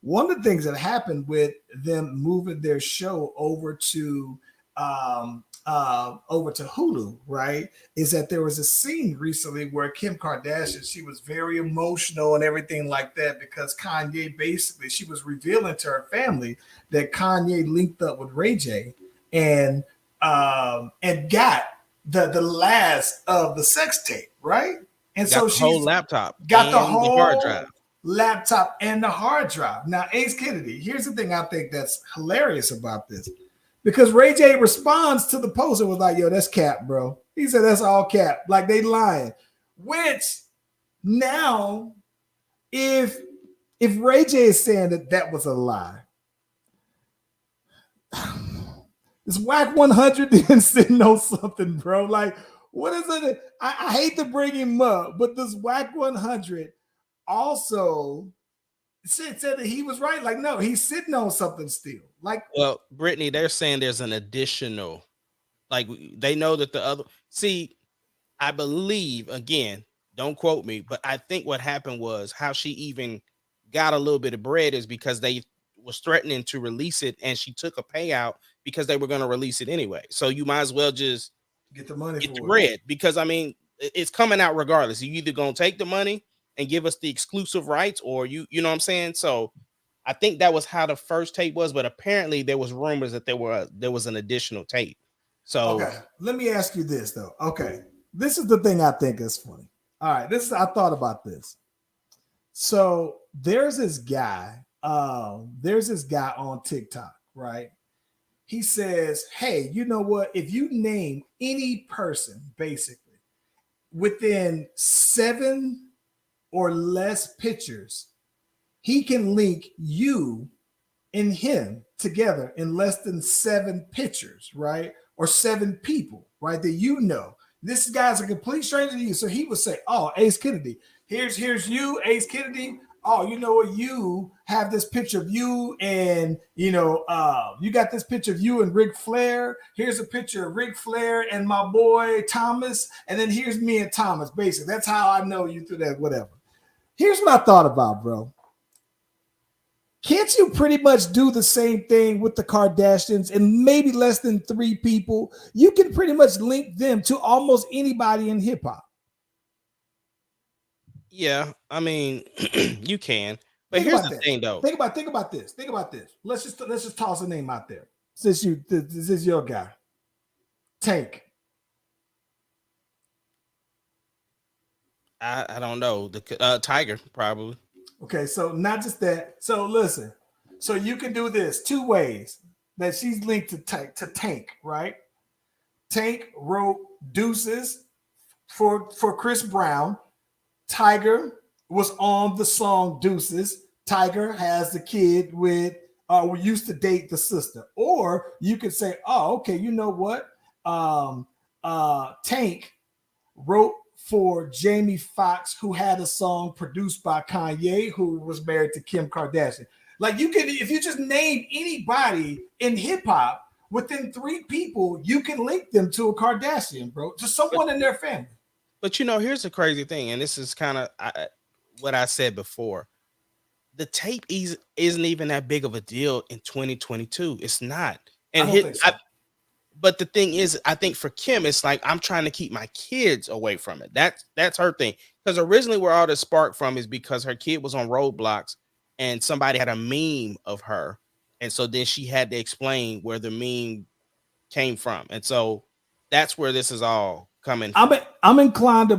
Speaker 3: one of the things that happened with them moving their show over to Hulu, right, is that there was a scene recently where Kim Kardashian, she was very emotional and everything like that because Kanye basically, she was revealing to her family that Kanye linked up with Ray J and got the last of the sex tape, right? And
Speaker 4: got
Speaker 3: so she
Speaker 4: whole laptop,
Speaker 3: got the whole
Speaker 4: hard drive.
Speaker 3: Laptop and the hard drive. Now, Ace Kennedy, here's the thing I think that's hilarious about this. Because Ray J responds to the post and was like, yo, that's cap, bro. He said that's all cap. Like they lying. Which now, if Ray J is saying that was a lie, this Whack 100 didn't sitting on something, bro. Like, what is it? I hate to bring him up, but this Whack 100 also said that he was right. Like, no, he's sitting on something still. Like,
Speaker 4: well, Brittany, they're saying there's an additional, like, they know that the other. See, I believe, again, don't quote me, but I think what happened was how she even got a little bit of bread is because they was threatening to release it, and she took a payout because they were going to release it anyway. So you might as well just
Speaker 3: get the money,
Speaker 4: get the bread, because I mean, it's coming out regardless. You either gonna take the money and give us the exclusive rights, or you know what I'm saying? So I think that was how the first tape was, but apparently there was rumors that there was an additional tape. So
Speaker 3: okay, let me ask you this though. Okay, this is the thing I think is funny. All right, I thought about this. So there's this guy. There's this guy on TikTok, right? He says, "Hey, you know what? If you name any person, basically within 7 or less pictures, he can link you and him together in less than 7 pictures, right? Or 7 people, right? That you know. This guy's a complete stranger to you. So he would say, "Oh, Ace Kennedy, here's you, Ace Kennedy. Oh, you know what? You have this picture of you, and you got this picture of you and Ric Flair. Here's a picture of Ric Flair and my boy Thomas, and then here's me and Thomas. Basically, that's how I know you through that. Whatever." Here's my thought about, bro. Can't you pretty much do the same thing with the Kardashians and maybe less than 3 people? You can pretty much link them to almost anybody in hip hop.
Speaker 4: Yeah, I mean, you can. But
Speaker 3: Think
Speaker 4: here's
Speaker 3: about
Speaker 4: the
Speaker 3: that.
Speaker 4: thing, though.
Speaker 3: Think about this. Think about this. Let's just toss a name out there. This is your guy, Tank.
Speaker 4: I don't know. The Tiger, probably.
Speaker 3: Okay, so not just that. So listen. So you can do this 2 ways that she's linked to Tank, right? Tank wrote Deuces for Chris Brown. Tiger was on the song Deuces. Tiger has the kid with we used to date the sister. Or you could say, "Oh, okay, you know what? Tank wrote for Jamie Foxx, who had a song produced by Kanye, who was married to Kim Kardashian." Like, you can, if you just name anybody in hip hop within 3 people, you can link them to a Kardashian, bro, to someone in their family.
Speaker 4: But here's the crazy thing, and this is kind of what I said before. The tape isn't even that big of a deal in 2022. It's not. And
Speaker 3: I don't think so.
Speaker 4: But the thing is, I think for Kim, it's like, I'm trying to keep my kids away from it. That's her thing. Because originally where all this sparked from is because her kid was on Roadblocks and somebody had a meme of her. And so then she had to explain where the meme came from. And so that's where this is all coming from.
Speaker 3: I'm inclined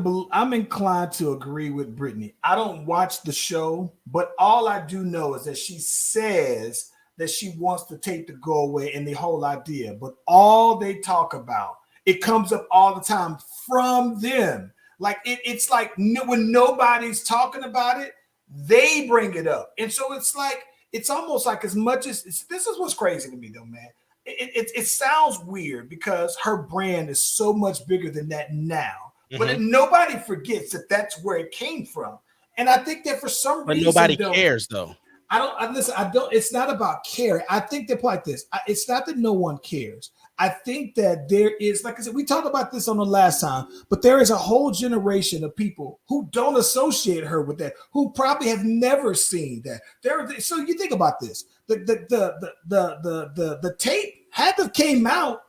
Speaker 3: to agree with Brittany. I don't watch the show, but all I do know is that she says that she wants the tape to go away and the whole idea. But all they talk about, it comes up all the time from them. Like it's like when nobody's talking about it, they bring it up. And so it's like, it's almost like, as much as this is what's crazy to me though, man. It sounds weird because her brand is so much bigger than that now. But nobody forgets that that's where it came from. And I think that for some reason,
Speaker 4: nobody cares though.
Speaker 3: Listen. I don't. It's not about care. I think they're like this. It's not that no one cares. I think that there is, like I said, we talked about this on the last time, but there is a whole generation of people who don't associate her with that, who probably have never seen that. So you think about this. The tape had to came out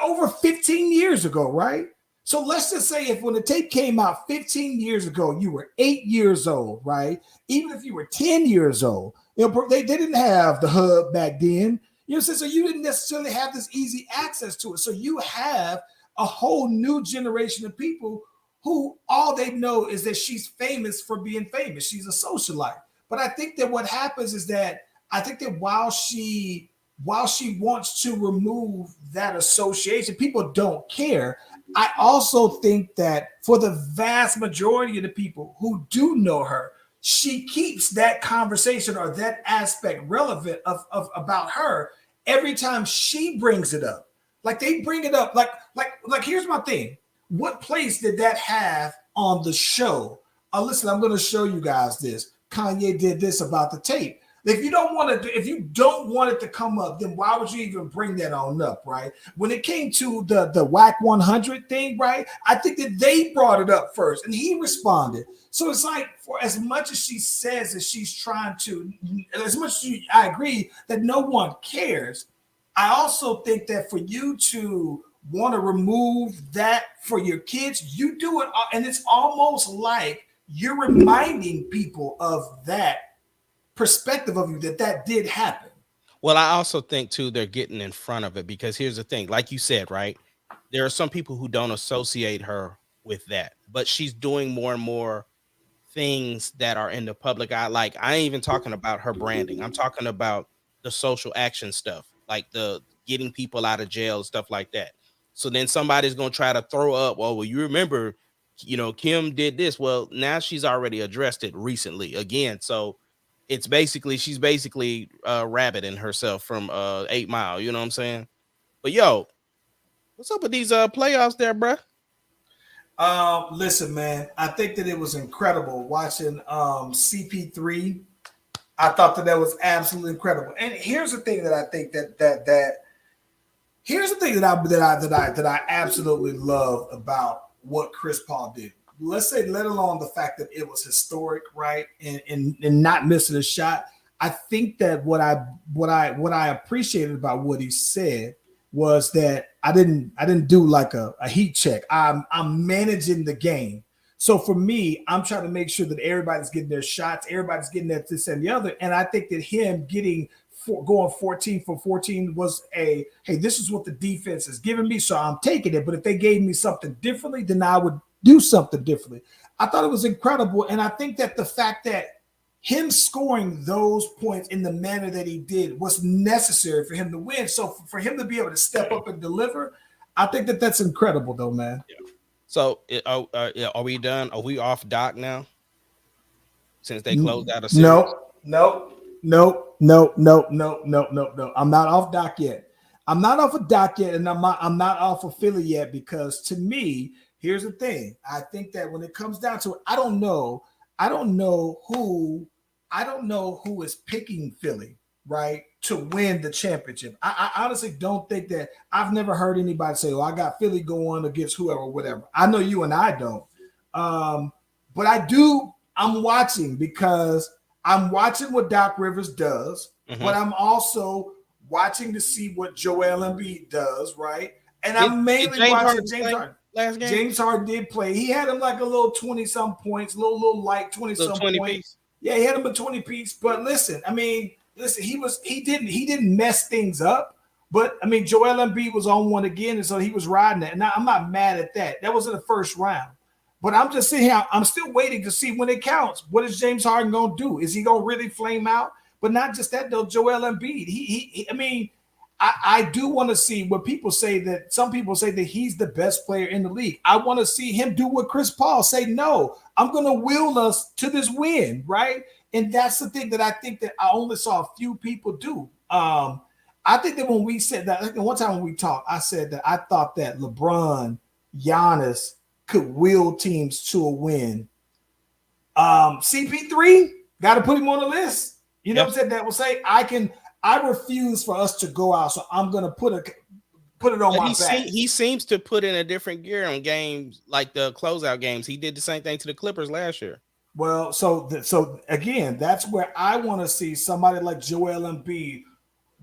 Speaker 3: over 15 years ago, right? So let's just say if when the tape came out 15 years ago, you were 8 years old, right? Even if you were 10 years old, they didn't have the hub back then. You know what I'm saying? So you didn't necessarily have this easy access to it. So you have a whole new generation of people who all they know is that she's famous for being famous. She's a socialite. But I think that what happens is that I think that while she wants to remove that association, people don't care. I also think that for the vast majority of the people who do know her, she keeps that conversation or that aspect relevant of about her every time she brings it up. Like they bring it up. Like here's my thing. What place did that have on the show? Listen, I'm going to show you guys this. Kanye did this about the tape. If you don't want it to come up, then why would you even bring that on up, right? When it came to the Whack 100 thing, right? I think that they brought it up first, and he responded. So it's like, for as much as she says that she's trying to, as much as I agree that no one cares, I also think that for you to want to remove that for your kids, you do it, and it's almost like you're reminding people of that perspective of you that did happen.
Speaker 4: Well, I also think too they're getting in front of it, because here's the thing, like you said, right? There are some people who don't associate her with that. But she's doing more and more things that are in the public eye. Like, I ain't even talking about her branding. I'm talking about the social action stuff, like the getting people out of jail, stuff like that. So then somebody's gonna try to throw up, well, you remember, Kim did this. Well, now she's already addressed it recently again. So she's basically rabbiting herself from 8 Mile, you know what I'm saying? But yo, what's up with these playoffs there, bruh?
Speaker 3: Listen, man, I think that it was incredible watching CP3. I thought that was absolutely incredible. And here's the thing that I think here's the thing that I absolutely love about what Chris Paul did. Let's say, let alone the fact that it was historic, right? And not missing a shot. I think that what I appreciated about what he said was that I didn't do like a heat check. I'm managing the game. So for me, I'm trying to make sure that everybody's getting their shots, everybody's getting that, this and the other. And I think that him going 14 for 14 was hey, this is what the defense is giving me, so I'm taking it. But if they gave me something differently, then I would do something differently. I thought it was incredible. And I think that the fact that him scoring those points in the manner that he did was necessary for him to win. So for him to be able to step up and deliver, I think that that's incredible, though, man.
Speaker 4: Yeah. So are we done? Are we off doc now? Since they closed out a series?
Speaker 3: No. I'm not off doc yet. I'm not off of doc yet, and I'm not off of Philly yet, because to me, here's the thing. I think that when it comes down to it, I don't know who is picking Philly, right, to win the championship. I honestly don't think that. I've never heard anybody say, "Oh, I got Philly going against whoever, whatever." I know you and I don't, but I do. I'm watching because I'm watching what Doc Rivers does, but I'm also watching to see what Joel Embiid does, right? And I'm mainly watching James Harden.
Speaker 4: Last game,
Speaker 3: James Harden did play. He had him like a little 20-some points, little light 20-some points.
Speaker 4: Piece.
Speaker 3: Yeah, he had him a 20 piece. But listen, he didn't mess things up. But I mean, Joel Embiid was on one again, and so he was riding it. And I'm not mad at that. That was in the first round. But I'm just sitting here. I'm still waiting to see when it counts. What is James Harden gonna do? Is he gonna really flame out? But not just that though. Joel Embiid. I do want to see what people say, that some people say that he's the best player in the league. I want to see him do what Chris Paul say. No, I'm going to will us to this win, right? And that's the thing that I think that I only saw a few people do. I think that when we said that, like one time when we talked, I said that I thought that LeBron, Giannis could will teams to a win. CP3, got to put him on the list. You know what I'm saying? That will say I refuse for us to go out, so I'm gonna put it on my back.
Speaker 4: He seems to put in a different gear on games like the closeout games. He did the same thing to the Clippers last year.
Speaker 3: Well, so again, that's where I want to see somebody like Joel Embiid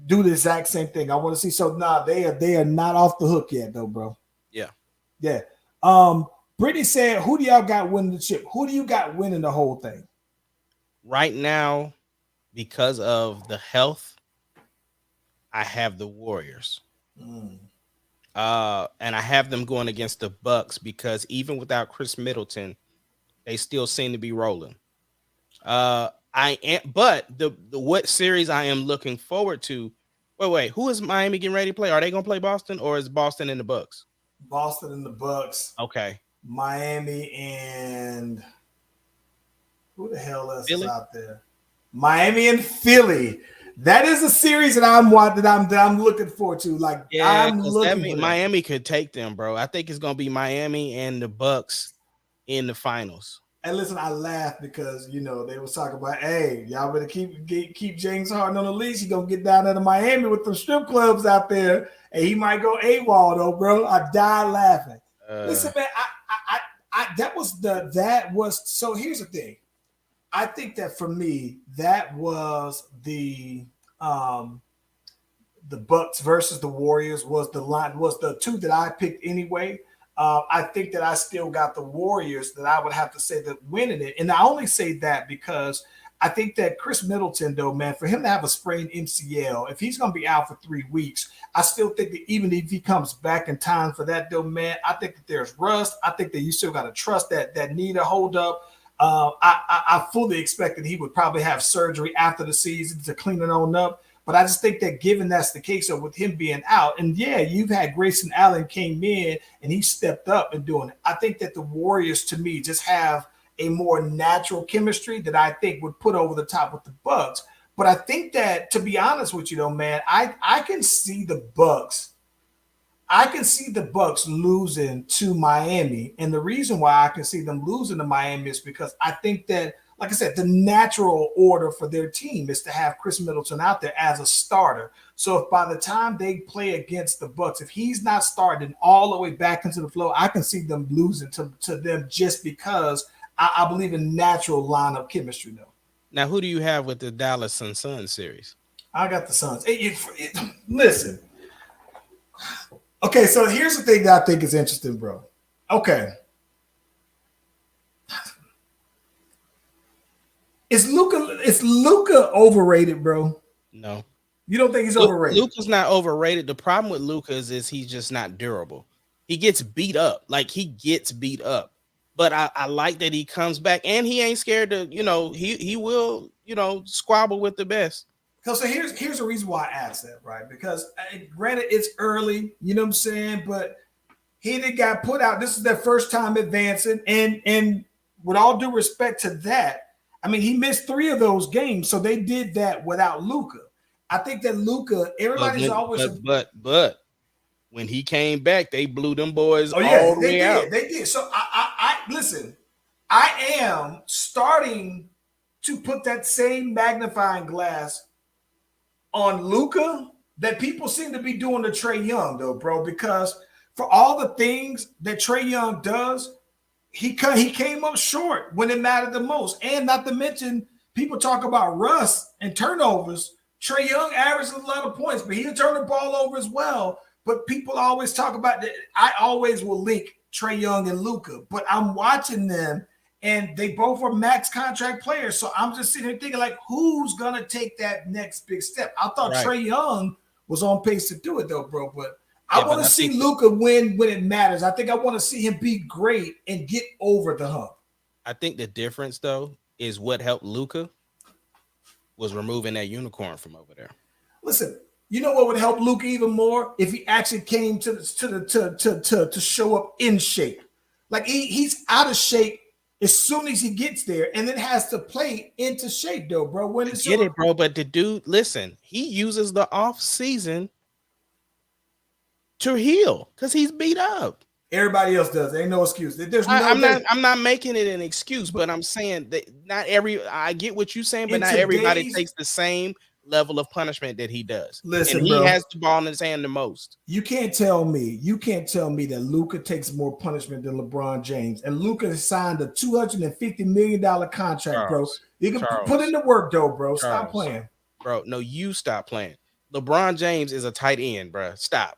Speaker 3: do the exact same thing. I want to see. So they are not off the hook yet, though, bro. Yeah. Brittany said, "Who do y'all got winning the chip? Who do you got winning the whole thing?"
Speaker 4: Right now, because of the health, I have the Warriors. And I have them going against the Bucks because even without Chris Middleton, they still seem to be rolling. But the what series I am looking forward to. Wait, who is Miami getting ready to play? Are they going to play Boston, or is Boston in the Bucks?
Speaker 3: Boston and the Bucks.
Speaker 4: Okay.
Speaker 3: Miami and who the hell else
Speaker 4: Philly?
Speaker 3: is out there? Miami and Philly. That is a series that I'm looking forward to. Like,
Speaker 4: yeah,
Speaker 3: I'm looking for
Speaker 4: Miami could take them, bro. I think it's gonna be Miami and the Bucks in the finals.
Speaker 3: And listen, I laughed because they was talking about, hey, y'all better keep James Harden on the leash. He's gonna get down there to Miami with the strip clubs out there, and he might go AWOL though, bro. I died laughing. Listen, man, that was so. Here's the thing. I think that for me, that was the Bucks versus the Warriors was the two that I picked anyway. I think that I still got the Warriors that I would have to say that winning it. And I only say that because I think that Chris Middleton, though, man, for him to have a sprained MCL, if he's going to be out for 3 weeks, I still think that even if he comes back in time for that, though, man, I think that there's rust. I think that you still got to trust that knee to hold up. I fully expect that he would probably have surgery after the season to clean it on up. But I just think that given that's the case, so with him being out, and yeah, you've had Grayson Allen came in and he stepped up and doing it. I think that the Warriors, to me, just have a more natural chemistry that I think would put over the top with the Bucks. But I think that, to be honest with you, though, man, I can see the Bucks. I can see the Bucks losing to Miami, and the reason why I can see them losing to Miami is because I think that, like I said, the natural order for their team is to have Chris Middleton out there as a starter. So if by the time they play against the Bucks, if he's not starting all the way back into the flow, I can see them losing to them just because I believe in natural lineup chemistry, though.
Speaker 4: Now, who do you have with the Dallas and Suns series?
Speaker 3: I got the Suns. Listen. Okay, so here's the thing that I think is interesting, bro. Okay. Is Luka overrated, bro?
Speaker 4: No.
Speaker 3: You don't think he's overrated?
Speaker 4: Luka's not overrated. The problem with Luka is he's just not durable. He gets beat up. Like, he gets beat up. But I like that he comes back, and he ain't scared to, he will, squabble with the best.
Speaker 3: So here's the reason why I asked that, right? Because granted, it's early, you know what I'm saying? But he did got put out. This is their first time advancing. And with all due respect to that, I mean, he missed 3 of those games. So they did that without Luka. I think that Luka, everybody's always.
Speaker 4: But when he came back, they blew them boys all the way out.
Speaker 3: They did. So I listen, I am starting to put that same magnifying glass on Luka that people seem to be doing to Trae Young, though, bro, because for all the things that Trae Young does, he came up short when it mattered the most. And not to mention, people talk about rust and turnovers. Trae Young averages a lot of points, but he'll turn the ball over as well. But people always talk about that. I always will link Trae Young and Luka, but I'm watching them, and they both are max contract players. So I'm just sitting here thinking, like, who's going to take that next big step? I thought Trae Young was on pace to do it, though, bro. But I want to see Luka win when it matters. I think I want to see him be great and get over the hump.
Speaker 4: I think the difference, though, is what helped Luka was removing that unicorn from over there.
Speaker 3: Listen, you know what would help Luka even more? If he actually came to show up in shape. Like he's out of shape as soon as he gets there, and then has to play into shape, though, bro. When it's
Speaker 4: get it, bro. But the dude, listen, he uses the off season to heal because he's beat up.
Speaker 3: Everybody else does. There ain't no excuse.
Speaker 4: I'm not making it an excuse, but I'm saying that I get what you're saying, but not everybody takes the same level of punishment that he does.
Speaker 3: Listen,
Speaker 4: and he has the ball in his hand the most.
Speaker 3: You can't tell me that Luka takes more punishment than LeBron James. And Luka has signed a $250 million contract, bro. You can put in the work, though, bro. Stop playing.
Speaker 4: Bro, no, you stop playing. LeBron James is a tight end, bro. Stop.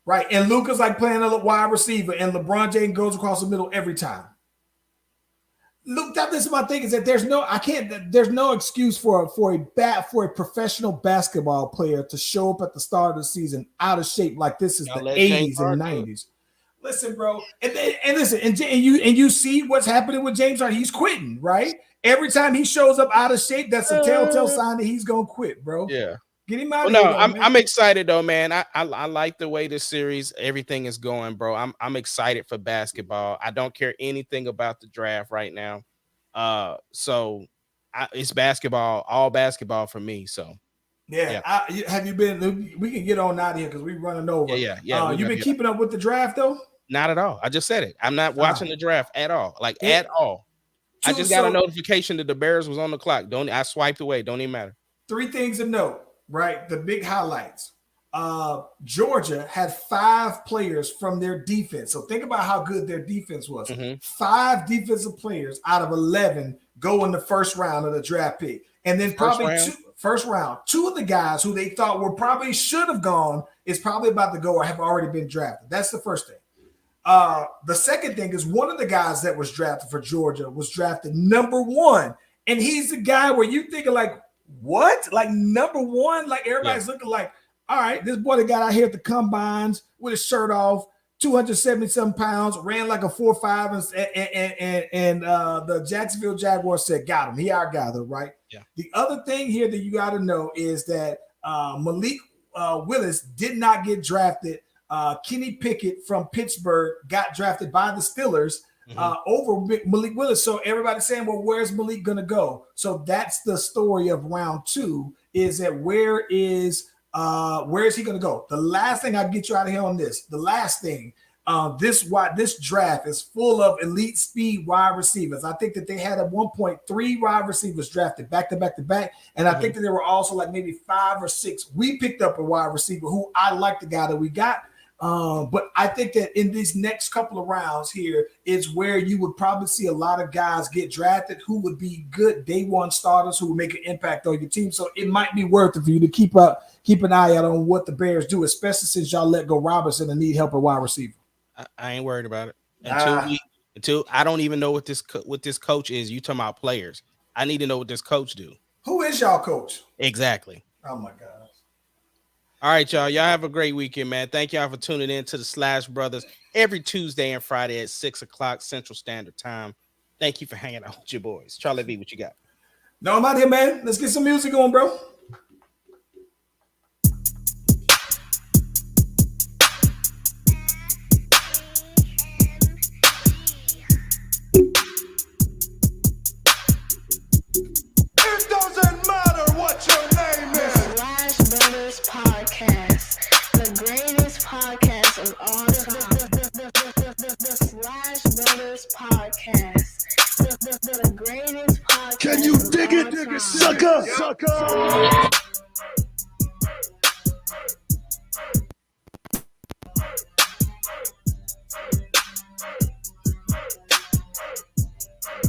Speaker 3: Right, and Luka's like playing a wide receiver, and LeBron James goes across the middle every time. Look, this is my thing, is that there's no excuse for a professional basketball player to show up at the start of the season out of shape like this is the 80s and 90s. Listen, bro, and you see what's happening with James Harden. He's quitting, right? Every time he shows up out of shape, that's a telltale sign that he's gonna quit, bro.
Speaker 4: Yeah.
Speaker 3: Get him out.
Speaker 4: I'm excited though, man. I like the way this series, everything is going, bro. I'm excited for basketball. I don't care anything about the draft right now. So it's basketball, all basketball for me. So
Speaker 3: yeah. Have you been? We can get on out of here because we're running over.
Speaker 4: Yeah.
Speaker 3: You been keeping up with the draft though?
Speaker 4: Not at all. I just said it. I'm not watching the draft at all. Like at all. I just got a notification that the Bears was on the clock. I swiped away. Don't even matter.
Speaker 3: 3 things to note. Right, the big highlights. Georgia had 5 players from their defense. So think about how good their defense was. 5 defensive players out of 11 go in the first round of the draft pick. And then probably first round. 2 of the guys who they thought probably should have gone is probably about to go or have already been drafted. That's the first thing. The second thing is one of the guys that was drafted for Georgia was drafted number 1 And he's the guy where you thinking like, what? Like number one, like everybody's looking like, all right, this boy that got out here at the combines with his shirt off, 277 pounds, ran like a 4.5, and the Jacksonville Jaguars said, got him. He our guy, though, right?
Speaker 4: Yeah.
Speaker 3: The other thing here that you got to know is that Malik Willis did not get drafted. Kenny Pickett from Pittsburgh got drafted by the Steelers over Malik Willis. So everybody's saying, well, where's Malik going to go? So that's the story of round 2 is that where is he going to go? The last thing I'll get you out of here on this, the last thing, this draft is full of elite speed wide receivers. I think that they had at one point 3 wide receivers drafted back to back to back. And I think that there were also like maybe 5 or 6. We picked up a wide receiver who I like the guy that we got. But I think that in these next couple of rounds here is where you would probably see a lot of guys get drafted who would be good day one starters who would make an impact on your team. So it might be worth it for you to keep an eye out on what the Bears do, especially since y'all let go Robinson and need help at wide receiver.
Speaker 4: I ain't worried about it until I don't even know what this coach is. You talking about players? I need to know what this coach do.
Speaker 3: Who is y'all coach?
Speaker 4: Exactly.
Speaker 3: Oh my God.
Speaker 4: All right, y'all. Y'all have a great weekend, man. Thank y'all for tuning in to the Slash Brothers every Tuesday and Friday at 6:00 Central Standard Time. Thank you for hanging out with your boys. Charlie V, what you got?
Speaker 3: No, I'm out here, man. Let's get some music on, bro.
Speaker 2: It doesn't matter what your name
Speaker 5: The
Speaker 2: is.
Speaker 5: Slash Brothers Podcast, the greatest podcast of all time. The Slash Brothers Podcast, the greatest podcast.
Speaker 2: Can you dig it,
Speaker 5: of all time.
Speaker 2: sucker?